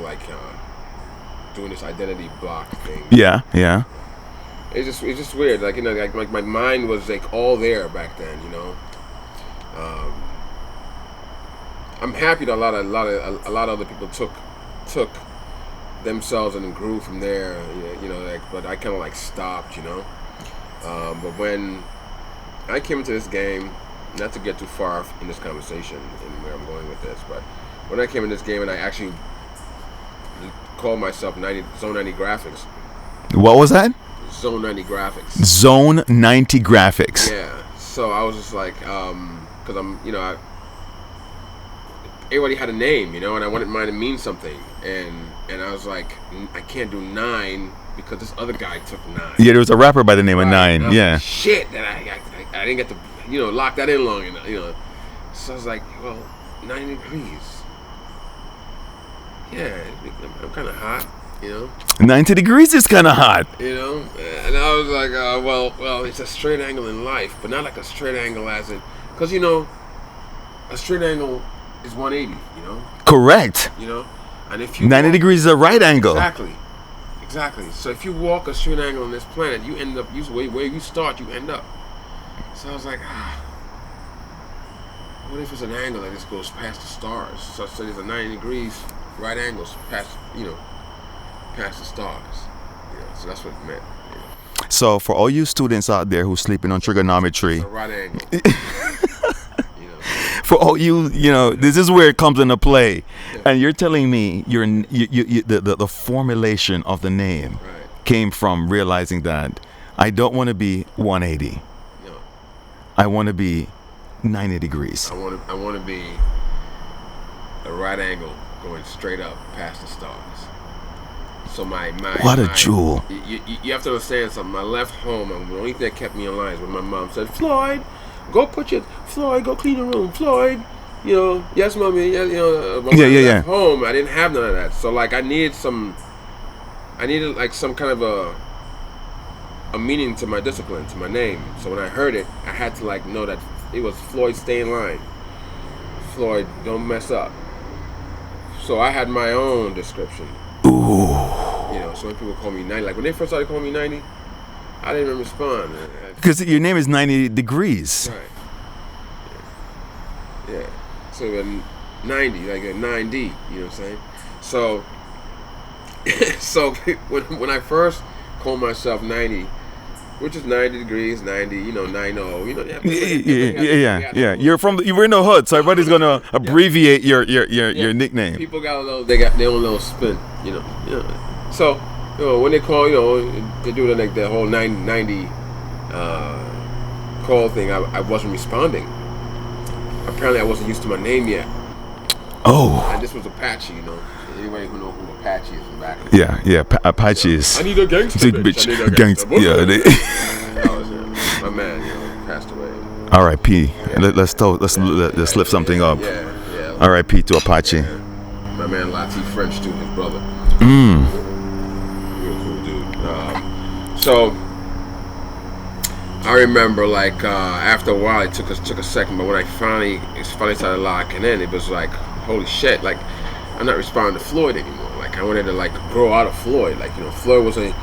doing this identity block thing. Yeah. It's just weird, like my mind was like all there back then, I'm happy that a lot of other people took themselves and grew from there, but I kind of stopped, but when I came into this game, not to get too far in this conversation and where I'm going with this, but when I came in this game and I actually called myself Zone 90 Graphics. What was that? Zone 90 Graphics. Zone 90 Graphics. Yeah. So I was just like, because everybody had a name, and I wanted mine to mean something, and I was like, I can't do 9 because this other guy took 9. Yeah, there was a rapper by the name of Nine. And Yeah. like, shit, that I didn't get to lock that in long enough. So I was like, well, 90 degrees. Yeah, I'm kind of hot. 90 degrees is kind of hot. And I was like, well, it's a straight angle in life, but not like a straight angle as in, because a straight angle is 180. Correct. And if you 90 degrees is a right angle. Exactly. So if you walk a straight angle on this planet, you end up where you start, you end up. So I was like, what if it's an angle that just goes past the stars? So there's a 90 degrees right angles past the stars. So that's what it meant. So for all you students out there who sleeping on trigonometry, It's a right angle. for all this is where it comes into play. Yeah. And you're telling me the formulation of the name came from realizing that I don't want to be 180. No. I want to be 90 degrees. I want to be a right angle going straight up past the stars. So what a jewel. You have to understand something. I left home, and the only thing that kept me in line is when my mom said, Floyd, go clean the room. Floyd, yes, mommy. Yeah, when I left home, I didn't have none of that. So I needed some kind of a meaning to my discipline, to my name. So when I heard it, I had to know that it was Floyd, stay in line. Floyd, don't mess up. So I had my own description. Ooh. So when people call me 90, when they first started calling me 90, I didn't even respond. Because your name is 90 degrees. Right. Yeah. So 90, like a 9D, you know what I'm saying? So when I first called myself 90, which is 90 degrees, 90, 90, Yeah. You were in the hood, so everybody's gonna abbreviate your nickname. People got a little, they got their own little spin, So, when they call, they do like the whole 90 call thing. I wasn't responding. Apparently, I wasn't used to my name yet. Oh. And this was Apache, Anybody who knows who Apache is from back. Apache is. I need a gangster bitch. I need a gangster. My man, passed away. R.I.P. Let's lift something up. Yeah. R.I.P. to Apache. Yeah. My man Lati French too, his brother. Real cool dude. So I remember after a while it took a second, but when it finally started locking in, it was like, holy shit, I'm not responding to Floyd anymore. I wanted to grow out of Floyd. Floyd was a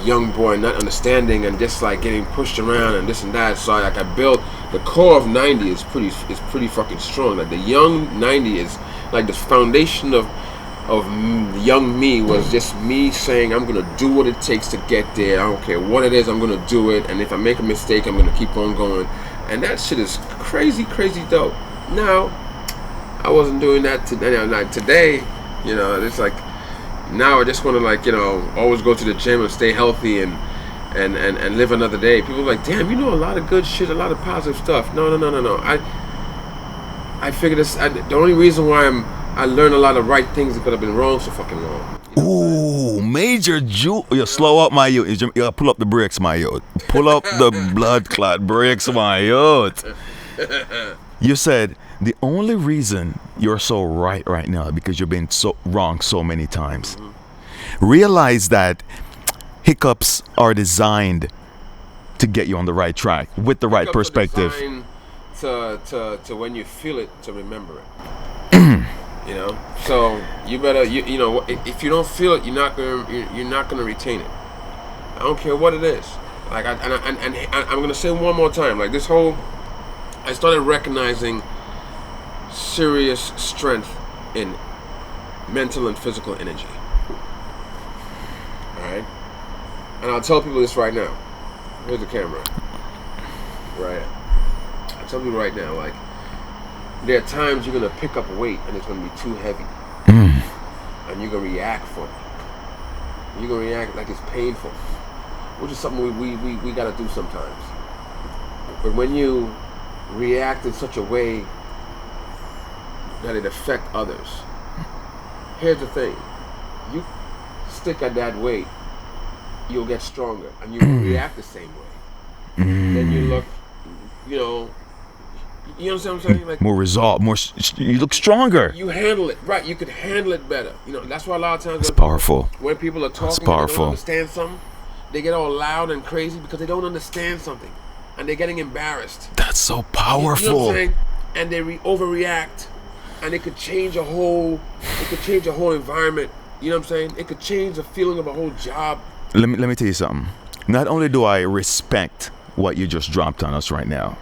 young boy not understanding and just getting pushed around and this and that. So I built the core of 90 is pretty fucking strong. The young 90 is the foundation of young me was just me saying I'm gonna do what it takes to get there. I don't care what it is, I'm gonna do it. And if I make a mistake, I'm gonna keep on going. And that shit is crazy dope. Now I wasn't doing that today. It's now I just want to always go to the gym and stay healthy and live another day. People are like, damn, you know a lot of good shit, a lot of positive stuff. No. I figured this. The only reason why I learned a lot of right things is because I've been wrong so fucking long. Ooh, major jewel. You slow up, my youth. You pull up the brakes, my youth. Pull up the blood clot brakes, my youth. You said the only reason you're so right now because you've been so wrong so many times. Realize that hiccups are designed to get you on the right track with the right perspective. To when you feel it, to remember it. So you better if you don't feel it, you're not gonna retain it. I don't care what it is. I'm gonna say one more time. I started recognizing serious strength in mental and physical energy. Alright? And I'll tell people this right now. Here's the camera. Right. I'll tell people right now, there are times you're gonna pick up weight and it's gonna be too heavy. And you're gonna react for it. You're gonna react like it's painful. Which is something we gotta do sometimes. But when you react in such a way that it affects others. Here's the thing. You stick at that weight, you'll get stronger and you react the same way. Then you look, you understand what I'm saying? More resolve, you look stronger. You handle it, right? You could handle it better. That's why a lot of times it's powerful. When people are talking and they don't understand something, they get all loud and crazy because they don't understand something. And they're getting embarrassed. That's so powerful. You know what I'm saying? And they overreact, and it could change a whole environment. You know what I'm saying? It could change the feeling of a whole job. Let me tell you something. Not only do I respect what you just dropped on us right now,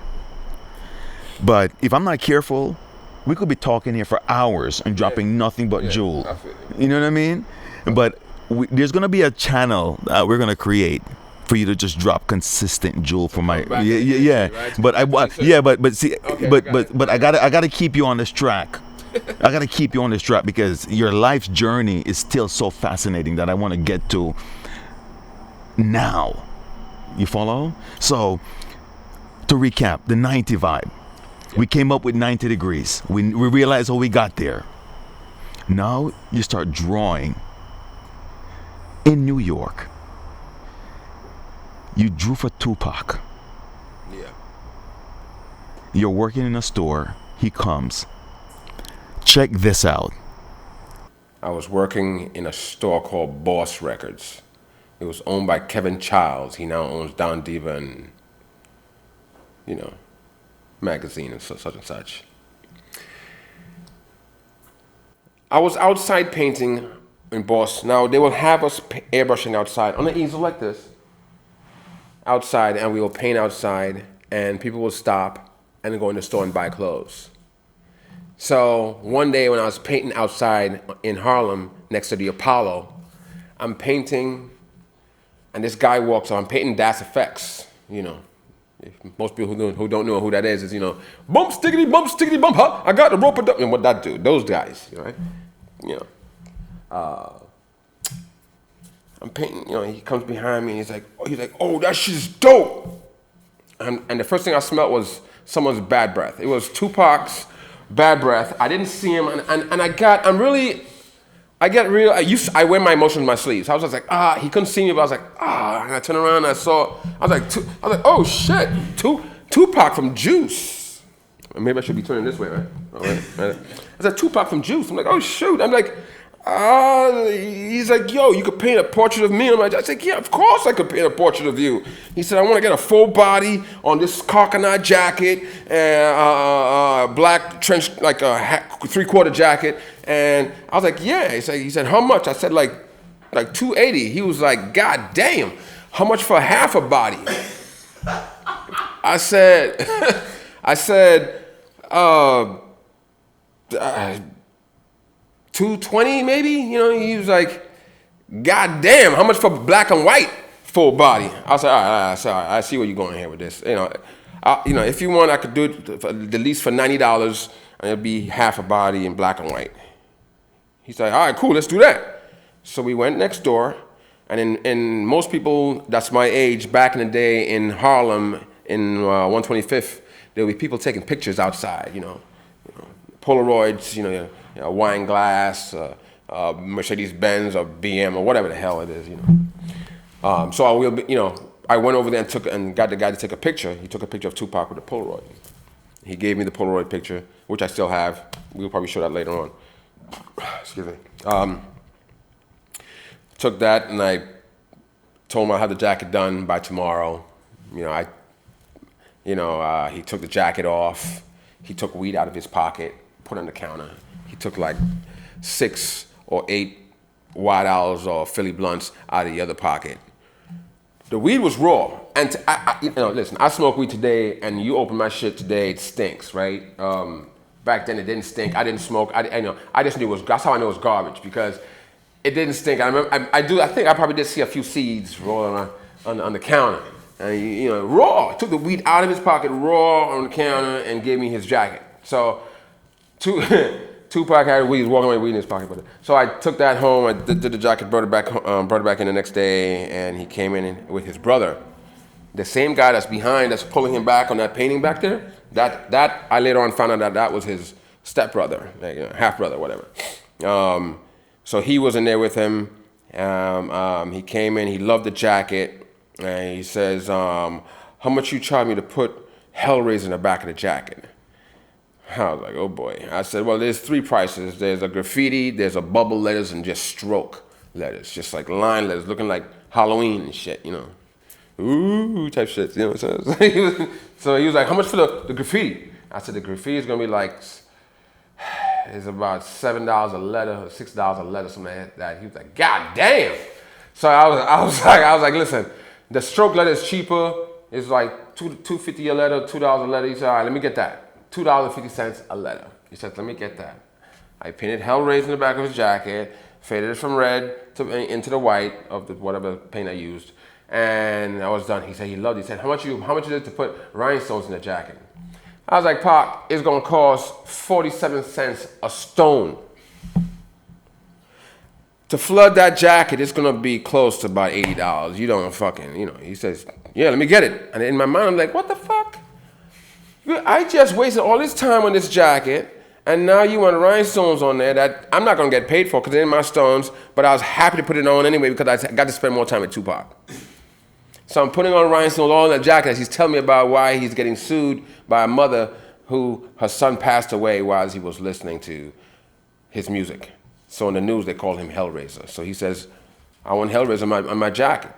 but if I'm not careful, we could be talking here for hours and dropping nothing but jewel. You know what I mean? But there's gonna be a channel that we're gonna create for you to just drop consistent jewel for my But I gotta keep you on this track. I gotta keep you on this track because your life's journey is still so fascinating that I want to get to now. You follow? So to recap, the 90 vibe. We came up with 90 degrees. We realized how we got there. Now you start drawing in New York. You drew for Tupac. Yeah. You're working in a store. He comes. Check this out. I was working in a store called Boss Records. It was owned by Kevin Childs. He now owns Don Diva and, magazine and such and such. I was outside painting in Boss. Now, they will have us airbrushing outside on an easel like this. Outside, and we will paint outside, and people will stop and go in the store and buy clothes. So one day when I was painting outside in Harlem next to the Apollo, I'm painting and this guy walks on, painting Das Effects, Most people who don't know who that is, bump, stickity, bump, huh? I got the rope. And what that do? Those guys, right? I'm painting, he comes behind me and he's like, oh, that shit's dope. And the first thing I smelled was someone's bad breath. It was Tupac's bad breath. I didn't see him, and I wear my emotions in my sleeves. I was just like, he couldn't see me, but I was like, and I turned around and I was like, oh shit, Tupac from Juice. Maybe I should be turning this way, right? I said, Tupac from Juice. I'm like, oh shoot. I'm like, he's like, yo, you could paint a portrait of me. I said, yeah, of course I could paint a portrait of you. He said, I want to get a full body on this coconut jacket, and black trench, like a 3/4 jacket. And I was like, yeah. He said, how much? I said, like $280. He was like, God damn, how much for half a body? I said, $220 maybe. He was like, God damn, how much for black and white full body? I was like, all right, I see where you're going here with this. If you want, I could do it the least for $90, and it'd be half a body in black and white. He's like, all right, cool, let's do that. So we went next door, and in most people that's my age back in the day in Harlem, in 125th, there would be people taking pictures outside, Polaroids, a wine glass, Mercedes Benz or BM or whatever the hell it is, So I went over there and got the guy to take a picture. He took a picture of Tupac with a Polaroid. He gave me the Polaroid picture, which I still have. We'll probably show that later on. Excuse me. Took that and I told him I had the jacket done by tomorrow. He took the jacket off. He took weed out of his pocket, put it on the counter. He took like 6 or 8 White Owls or Philly blunts out of the other pocket. The weed was raw. And listen, I smoke weed today, and you open my shit today, it stinks, right? Back then it didn't stink. I didn't smoke. I just knew that's how I know it was garbage, because it didn't stink. I remember, I think I probably did see a few seeds rolling on the counter. And raw. Took the weed out of his pocket, raw on the counter, and gave me his jacket. So Tupac had weed, he was walking away with weed in his pocket. So I took that home, I did the jacket, brought it back in the next day, and he came in with his brother. The same guy that's behind, that's pulling him back on that painting back there, that I later on found out that was his stepbrother, half-brother, whatever. So he was in there with him. He came in, he loved the jacket, and he says, how much you charge me to put Hellraiser in the back of the jacket? I was like, oh boy. I said, well, there's 3 prices. There's a graffiti, there's a bubble letters, and just stroke letters, just like line letters, looking like Halloween and shit, Ooh, type shit, So he was like, how much for the graffiti? I said, the graffiti is gonna be like, it's about $7 a letter, or $6 a letter, something like that. He was like, God damn. So I was like, listen, the stroke letter is cheaper. It's like $2.50 a letter, $2 a letter. He said, all right, let me get that. $2.50 a letter. He said, let me get that. I painted Hellraiser in the back of his jacket, faded it from red into the white of the whatever paint I used, and I was done. He said he loved it. He said, how much is it to put rhinestones in the jacket? I was like, Pop, it's gonna cost 47 cents a stone. To flood that jacket, it's gonna be close to about $80. You don't fucking, He says, yeah, let me get it. And in my mind, I'm like, what the fuck? I just wasted all this time on this jacket, and now you want rhinestones on there that I'm not gonna get paid for because they're in my stones, but I was happy to put it on anyway because I got to spend more time with Tupac. So I'm putting on rhinestones all in the jacket as he's telling me about why he's getting sued by a mother who her son passed away while he was listening to his music. So in the news they called him Hellraiser. So he says, I want Hellraiser on my jacket.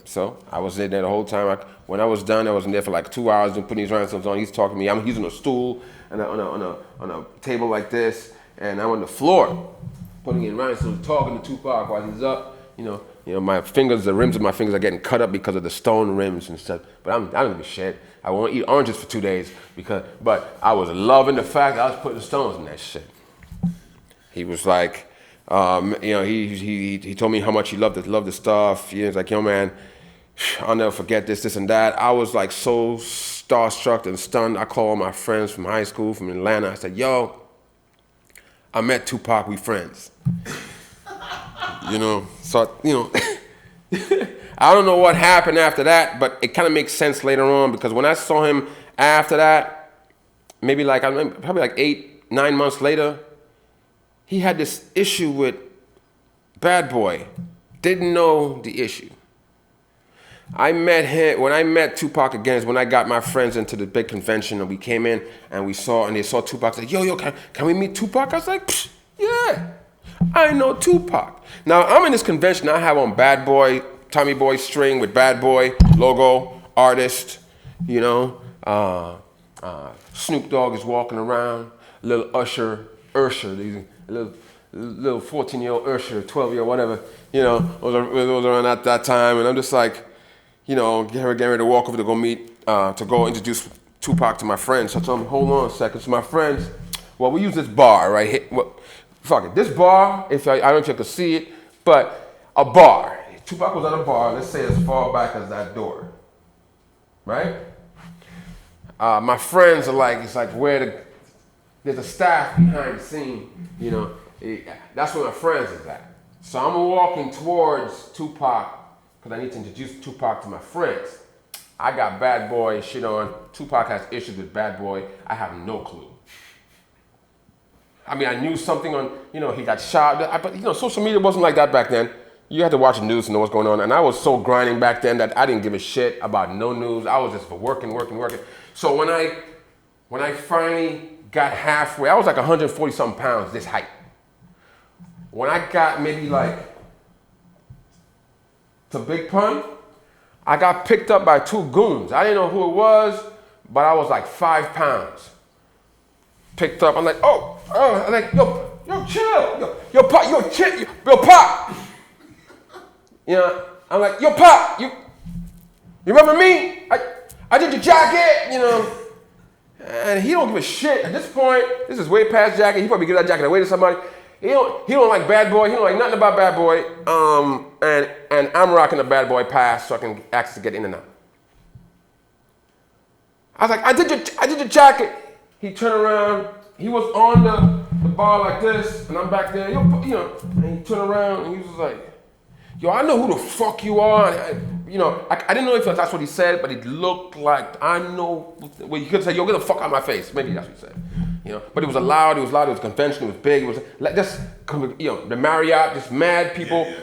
So I was in there the whole time. When I was done, I was in there for like 2 hours and putting these rhinestones on. He's talking to me. He's on a stool and on a table like this, and I'm on the floor putting in rhinestones, talking to Tupac while he's up. My fingers, the rims of my fingers are getting cut up because of the stone rims and stuff. But I don't give a shit. I won't eat oranges for 2 days but I was loving the fact that I was putting stones in that shit. He was like, He told me how much he loved the stuff. He was like, yo, man, I'll never forget this and that. I was like so starstruck and stunned. I called my friends from high school, from Atlanta. I said, yo, I met Tupac, we friends. So, I don't know what happened after that, but it kind of makes sense later on, because when I saw him after that, maybe probably like 8-9 months later, he had this issue with Bad Boy. Didn't know the issue. When I met Tupac again is when I got my friends into the big convention, and we came in and they saw Tupac. Said, yo, can we meet Tupac? I was like, yeah, I know Tupac. Now I'm in this convention. I have on Bad Boy, Tommy Boy string with Bad Boy logo, artist. Snoop Dogg is walking around. Little Usher, little 14-year-old Usher, 12-year-old, whatever. Was around at that time, and I'm just like, getting ready to walk over to go introduce Tupac to my friends. So I told him, hold on a second. So my friends, well, we use this bar right here. Well, fuck it. This bar, I don't know if you can see it, but a bar. Tupac was at a bar, let's say as far back as that door. Right? My friends are like, it's like there's a staff behind the scene, that's where my friends is at. So I'm walking towards Tupac, because I need to introduce Tupac to my friends. I got Bad Boy shit on. Tupac has issues with Bad Boy. I have no clue. I mean, I knew something on, he got shot. But, social media wasn't like that back then. You had to watch the news to know what's going on. And I was so grinding back then that I didn't give a shit about no news. I was just working. So when I finally got halfway, I was like 140 something pounds, this height. When I got maybe to Big Pun, I got picked up by 2 goons. I didn't know who it was, but I was like 5 pounds. Picked up, I'm like, I'm like, yo, chill, yo, Pop, chill, yo, Pop. I'm like, yo, Pop, you remember me? I did your jacket, and he don't give a shit. At this point, this is way past jacket. He probably give that jacket away to somebody. He don't like Bad Boy. He don't like nothing about Bad Boy. And I'm rocking the Bad Boy pass so I can access to get in and out. I was like, I did your jacket. He turned around. He was on the bar like this, and I'm back there. And he turned around and he was like, yo, I know who the fuck you are. And I didn't know if that's what he said, but it looked like I know. Well, you could say, yo, get the fuck out of my face. Maybe that's what he said. But it was loud. It was convention. It was big. It was like this. The Marriott, just mad people. Yeah.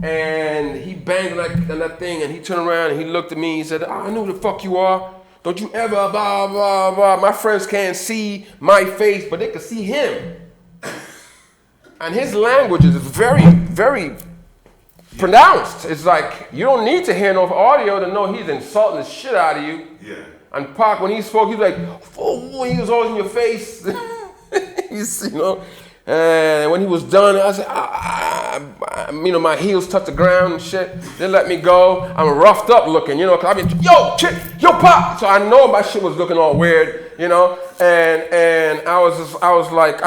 And he banged on that thing, and he turned around and he looked at me. He said, I know who the fuck you are. Don't you ever blah blah blah. My friends can't see my face, but they can see him. And his language is very, very pronounced. It's like you don't need to hear no audio to know he's insulting the shit out of you. Yeah. And Pac, when he spoke, he was like, oh, he was always in your face. And when he was done, I said, my heels touched the ground and shit. They let me go. I'm roughed up looking, cause I mean, yo, Pac. So I know my shit was looking all weird, and I was like,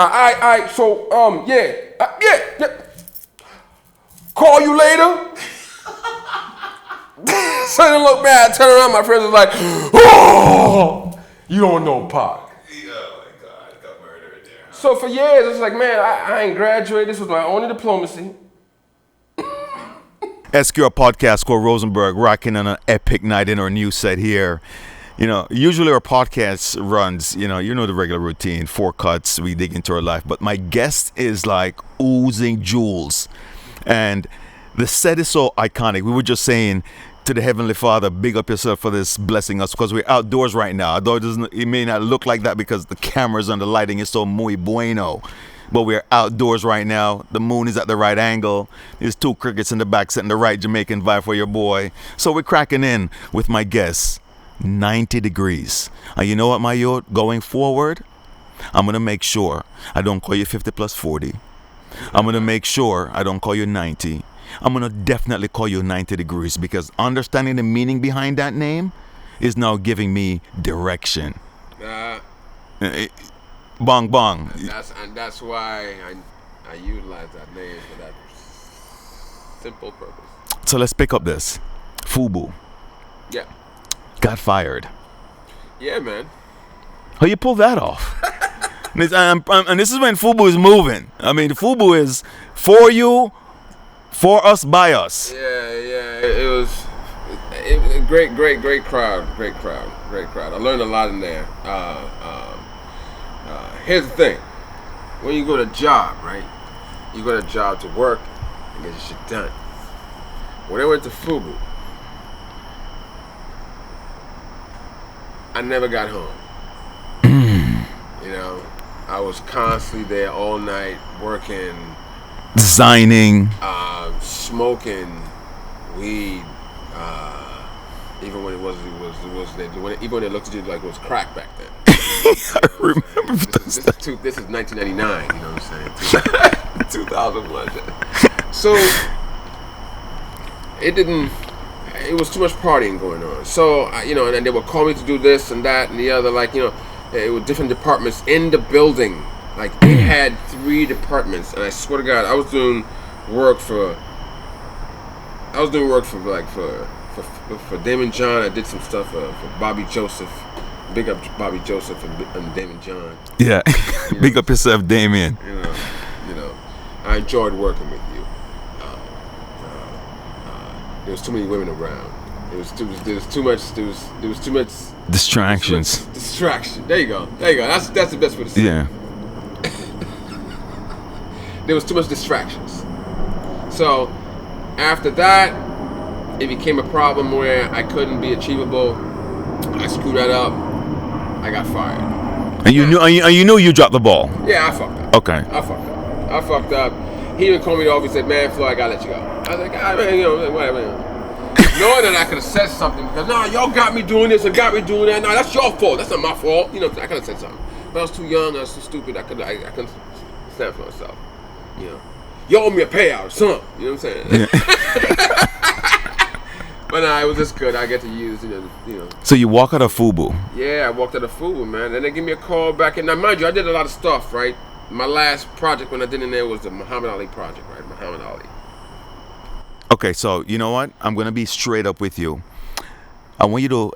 yeah. Call you later. So I didn't look bad. I turned around, my friends was like, oh, you don't know Pac. Oh my God, I got murdered there. So for years, it's like, man, I ain't graduated. This was my only diplomacy. SQR podcast called Rosenberg, rocking on an epic night in our new set here. Usually our podcast runs, the regular routine, 4 cuts, we dig into our life. But my guest is like oozing jewels. And the set is so iconic. We were just saying to the Heavenly Father, big up yourself for this blessing us, because we're outdoors right now. Although it may not look like that because the cameras and the lighting is so muy bueno. But we're outdoors right now. The moon is at the right angle. There's 2 crickets in the back setting the right Jamaican vibe for your boy. So we're cracking in with my guest, 90 degrees. And you know what, my youth? Going forward, I'm going to make sure I don't call you 50 plus 40. I'm going to make sure I don't call you 90. I'm going to definitely call you 90 degrees, because understanding the meaning behind that name is now giving me direction. Bong bong. And that's why I utilize that name for that simple purpose. So let's pick up this. FUBU Yeah. got fired. Yeah, man. How you pull that off? And this is when FUBU is moving. I mean, FUBU is for you, for us, by us. Yeah. It was a great crowd. Great crowd. I learned a lot in there. Here's the thing. When you go to a job, right? You go to a job to work and get your shit done. When I went to FUBU, I never got home. You know, I was constantly there all night working, Designing. smoking weed. Even when even when it looked at you like it was crack back then. I remember This is 1999. You know what I'm saying? 2001. So it was too much partying going on. So and then they would call me to do this and that and the other. Like it was different departments in the building. Like they had 3 departments, and I swear to God, I was doing work for Damon John. I did some stuff for Bobby Joseph. Big up Bobby Joseph and Damon John. Yeah. Big up yourself, Damien. You know, I enjoyed working with you. There was too many women around. There was too much Distractions. Distraction. There you go. That's the best way to say it. Yeah. There was too much distractions. So after that, it became a problem where I couldn't be achievable. I screwed that up. I got fired. And you knew you dropped the ball. Yeah, I fucked up. Okay. I fucked up. He even called me to the office and said, "Man, Floyd, I gotta let you go." I was like, whatever. Knowing that I could have said something because y'all got me doing this and got me doing that. No, that's your fault. That's not my fault. I could have said something, but I was too young. I was too stupid. I couldn't stand for myself. You owe me a payout or something. You know what I'm saying? Yeah. But it was just good. I get to use, So you walk out of FUBU. Yeah, I walked out of FUBU, man. Then they give me a call back. And now, mind you, I did a lot of stuff, right? My last project when I did in there was the Muhammad Ali project, right? Muhammad Ali. Okay, so you know what? I'm gonna be straight up with you. I want you to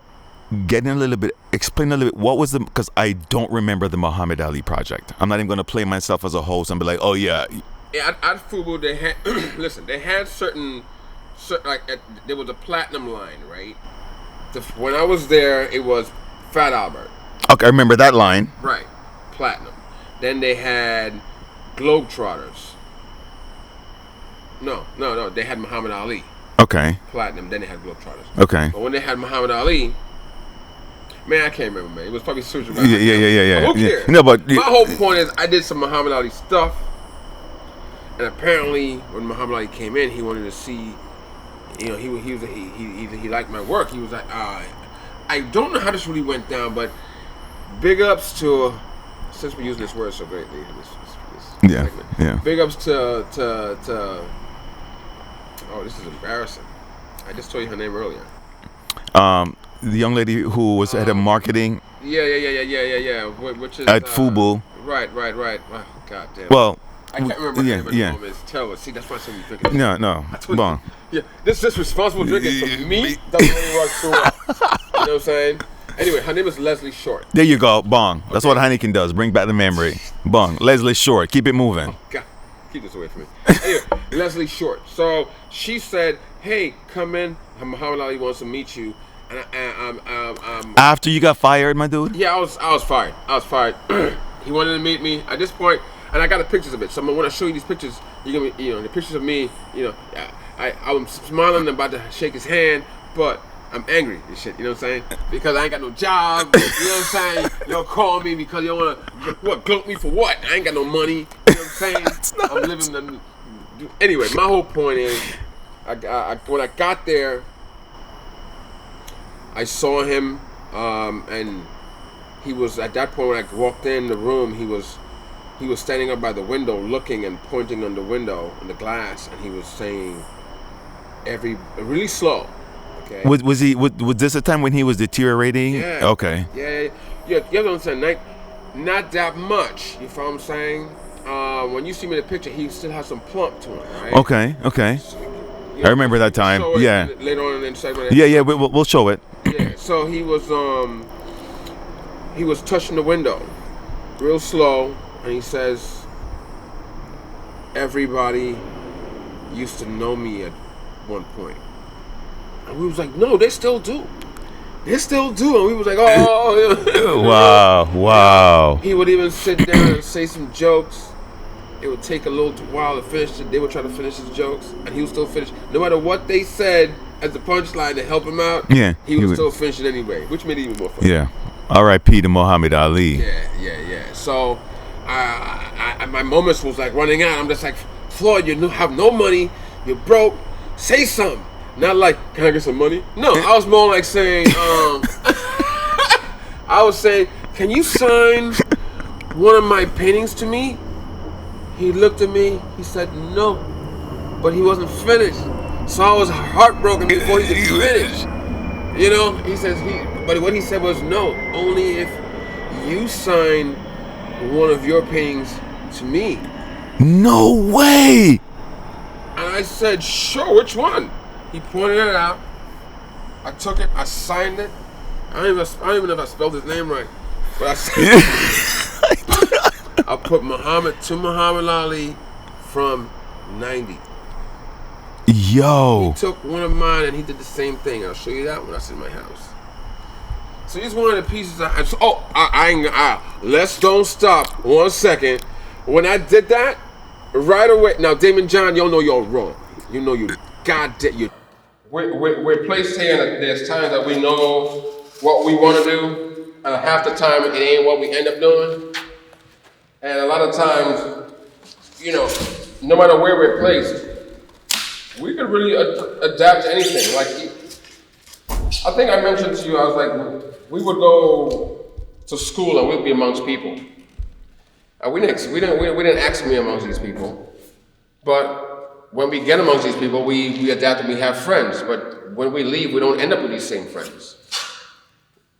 explain a little bit what was because I don't remember the Muhammad Ali project. I'm not even gonna play myself as a host and be like, oh yeah. Yeah, at FUBU they had they had certain there was a platinum line, right? When I was there, it was Fat Albert. Okay, I remember that line. Right, platinum. Then they had Globetrotters. No, they had Muhammad Ali. Okay. Platinum. Then they had Globetrotters. Okay. But when they had Muhammad Ali, man, I can't remember, man. It was probably Sutra. Yeah. Who cares? No, but my whole point is, I did some Muhammad Ali stuff, and apparently, when Muhammad Ali came in, he wanted to see. He liked my work. He was like, I don't know how this really went down, but big ups to, since we're using this word so greatly in this segment. Yeah. Big ups to oh, this is embarrassing. I just told you her name earlier. The young lady who was head of marketing. Yeah. Which is at FUBU. Right. Oh, God damn. Well, I can't remember her name at the moment. It's terrible. See, that's why some of you drinking. No. Bon. Yeah, this responsible drinking from me doesn't really work too well. You know what I'm saying? Anyway, her name is Leslie Short. There you go, Bong. That's what Heineken does. Bring back the memory. Bong. Leslie Short. Keep it moving. Oh, God. Keep this away from me. Anyway, Leslie Short. So she said, "Hey, come in. Muhammad Ali wants to meet you." And after you got fired, my dude? Yeah, I was fired. He wanted to meet me at this point, and I got the pictures of it. So when I show you these pictures, you're gonna be, the pictures of me. I'm smiling, I'm about to shake his hand, but I'm angry and shit, you know what I'm saying? Because I ain't got no job, you know what I'm saying? Y'all call me because y'all want to, gloat me for what? I ain't got no money, you know what I'm saying? I'm living the... Anyway, my whole point is, when I got there, I saw him, and he was, at that point when I walked in the room, he was standing up by the window looking and pointing on the window, on the glass, and he was saying really slow. Okay. Was this a time when he was deteriorating? Yeah. Okay. Yeah. You have to understand, not that much. You feel what I'm saying? when you see him in the picture, he still has some plump to him, right? Okay. I remember that time. Show it Yeah. Later on in the segment. Yeah. We'll show it. Yeah. So he was touching the window, real slow, and he says, "Everybody used to know me at one point," and we was like, "No, they still do. They still do." And we was like, "Oh." Wow. He would even sit down and say some jokes. It would take a little while to finish it. They would try to finish his jokes, and he would still finish. No matter what they said as the punchline to help him out, he would still finish it anyway, which made it even more fun. Yeah. R.I.P. to Muhammad Ali. Yeah. So, my moments was like running out. I'm just like, Floyd, you have no money, you're broke. Say something. Not like, can I get some money? No, I was more like saying, I was saying, can you sign one of my paintings to me? He looked at me, he said no, but he wasn't finished. So I was heartbroken before he could finish. You know, but what he said was no, only if you sign one of your paintings to me. No way! And I said, sure, which one? He pointed it out. I took it, I signed it. I don't even know if I spelled his name right, but I signed it. I put Muhammad Ali from 90. Yo. He took one of mine and he did the same thing. I'll show you that when I see my house. So he's one of the pieces. Let's don't stop 1 second. When I did that, right away. Now, Damon John, you know you're wrong. You know you goddamn you. We're placed here, and there's times that we know what we want to do, and half the time it ain't what we end up doing. And a lot of times, you know, no matter where we're placed, we could really adapt to anything. Like, I think I mentioned to you, I was like, we would go to school and we'd be amongst people. We didn't ask to be amongst these people, but when we get amongst these people, we adapt and we have friends. But when we leave, we don't end up with these same friends.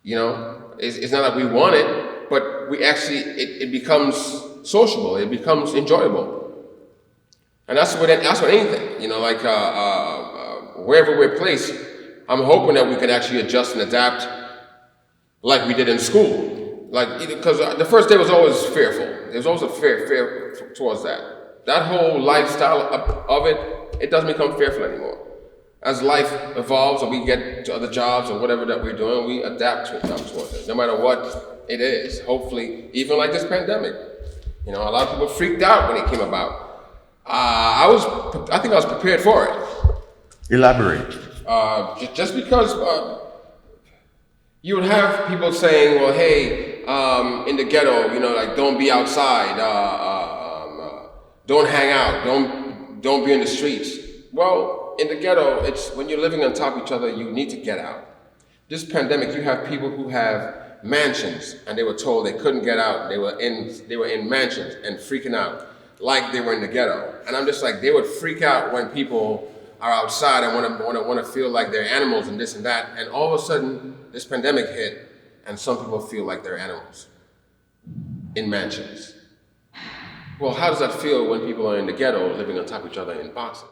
You know, it's not that we want it, but we actually, it becomes sociable, it becomes enjoyable. And that's with anything, you know, like wherever we're placed, I'm hoping that we can actually adjust and adapt like we did in school. Like, because the first day was always fearful. There was always a fear towards that. That whole lifestyle of it doesn't become fearful anymore. As life evolves and we get to other jobs or whatever that we're doing, we adapt towards it, no matter what it is. Hopefully, even like this pandemic. You know, a lot of people freaked out when it came about. I think I was prepared for it. Elaborate. Just because you would have people saying, well, hey, in the ghetto, you know, like, don't be outside, don't hang out, don't be in the streets. Well, in the ghetto, it's when you're living on top of each other, you need to get out. This pandemic, you have people who have mansions, and they were told they couldn't get out. They were in mansions and freaking out like they were in the ghetto. And I'm just like, they would freak out when people are outside and want to feel like they're animals and this and that. And all of a sudden, this pandemic hit, and some people feel like they're animals in mansions. Well, how does that feel when people are in the ghetto living on top of each other in boxes?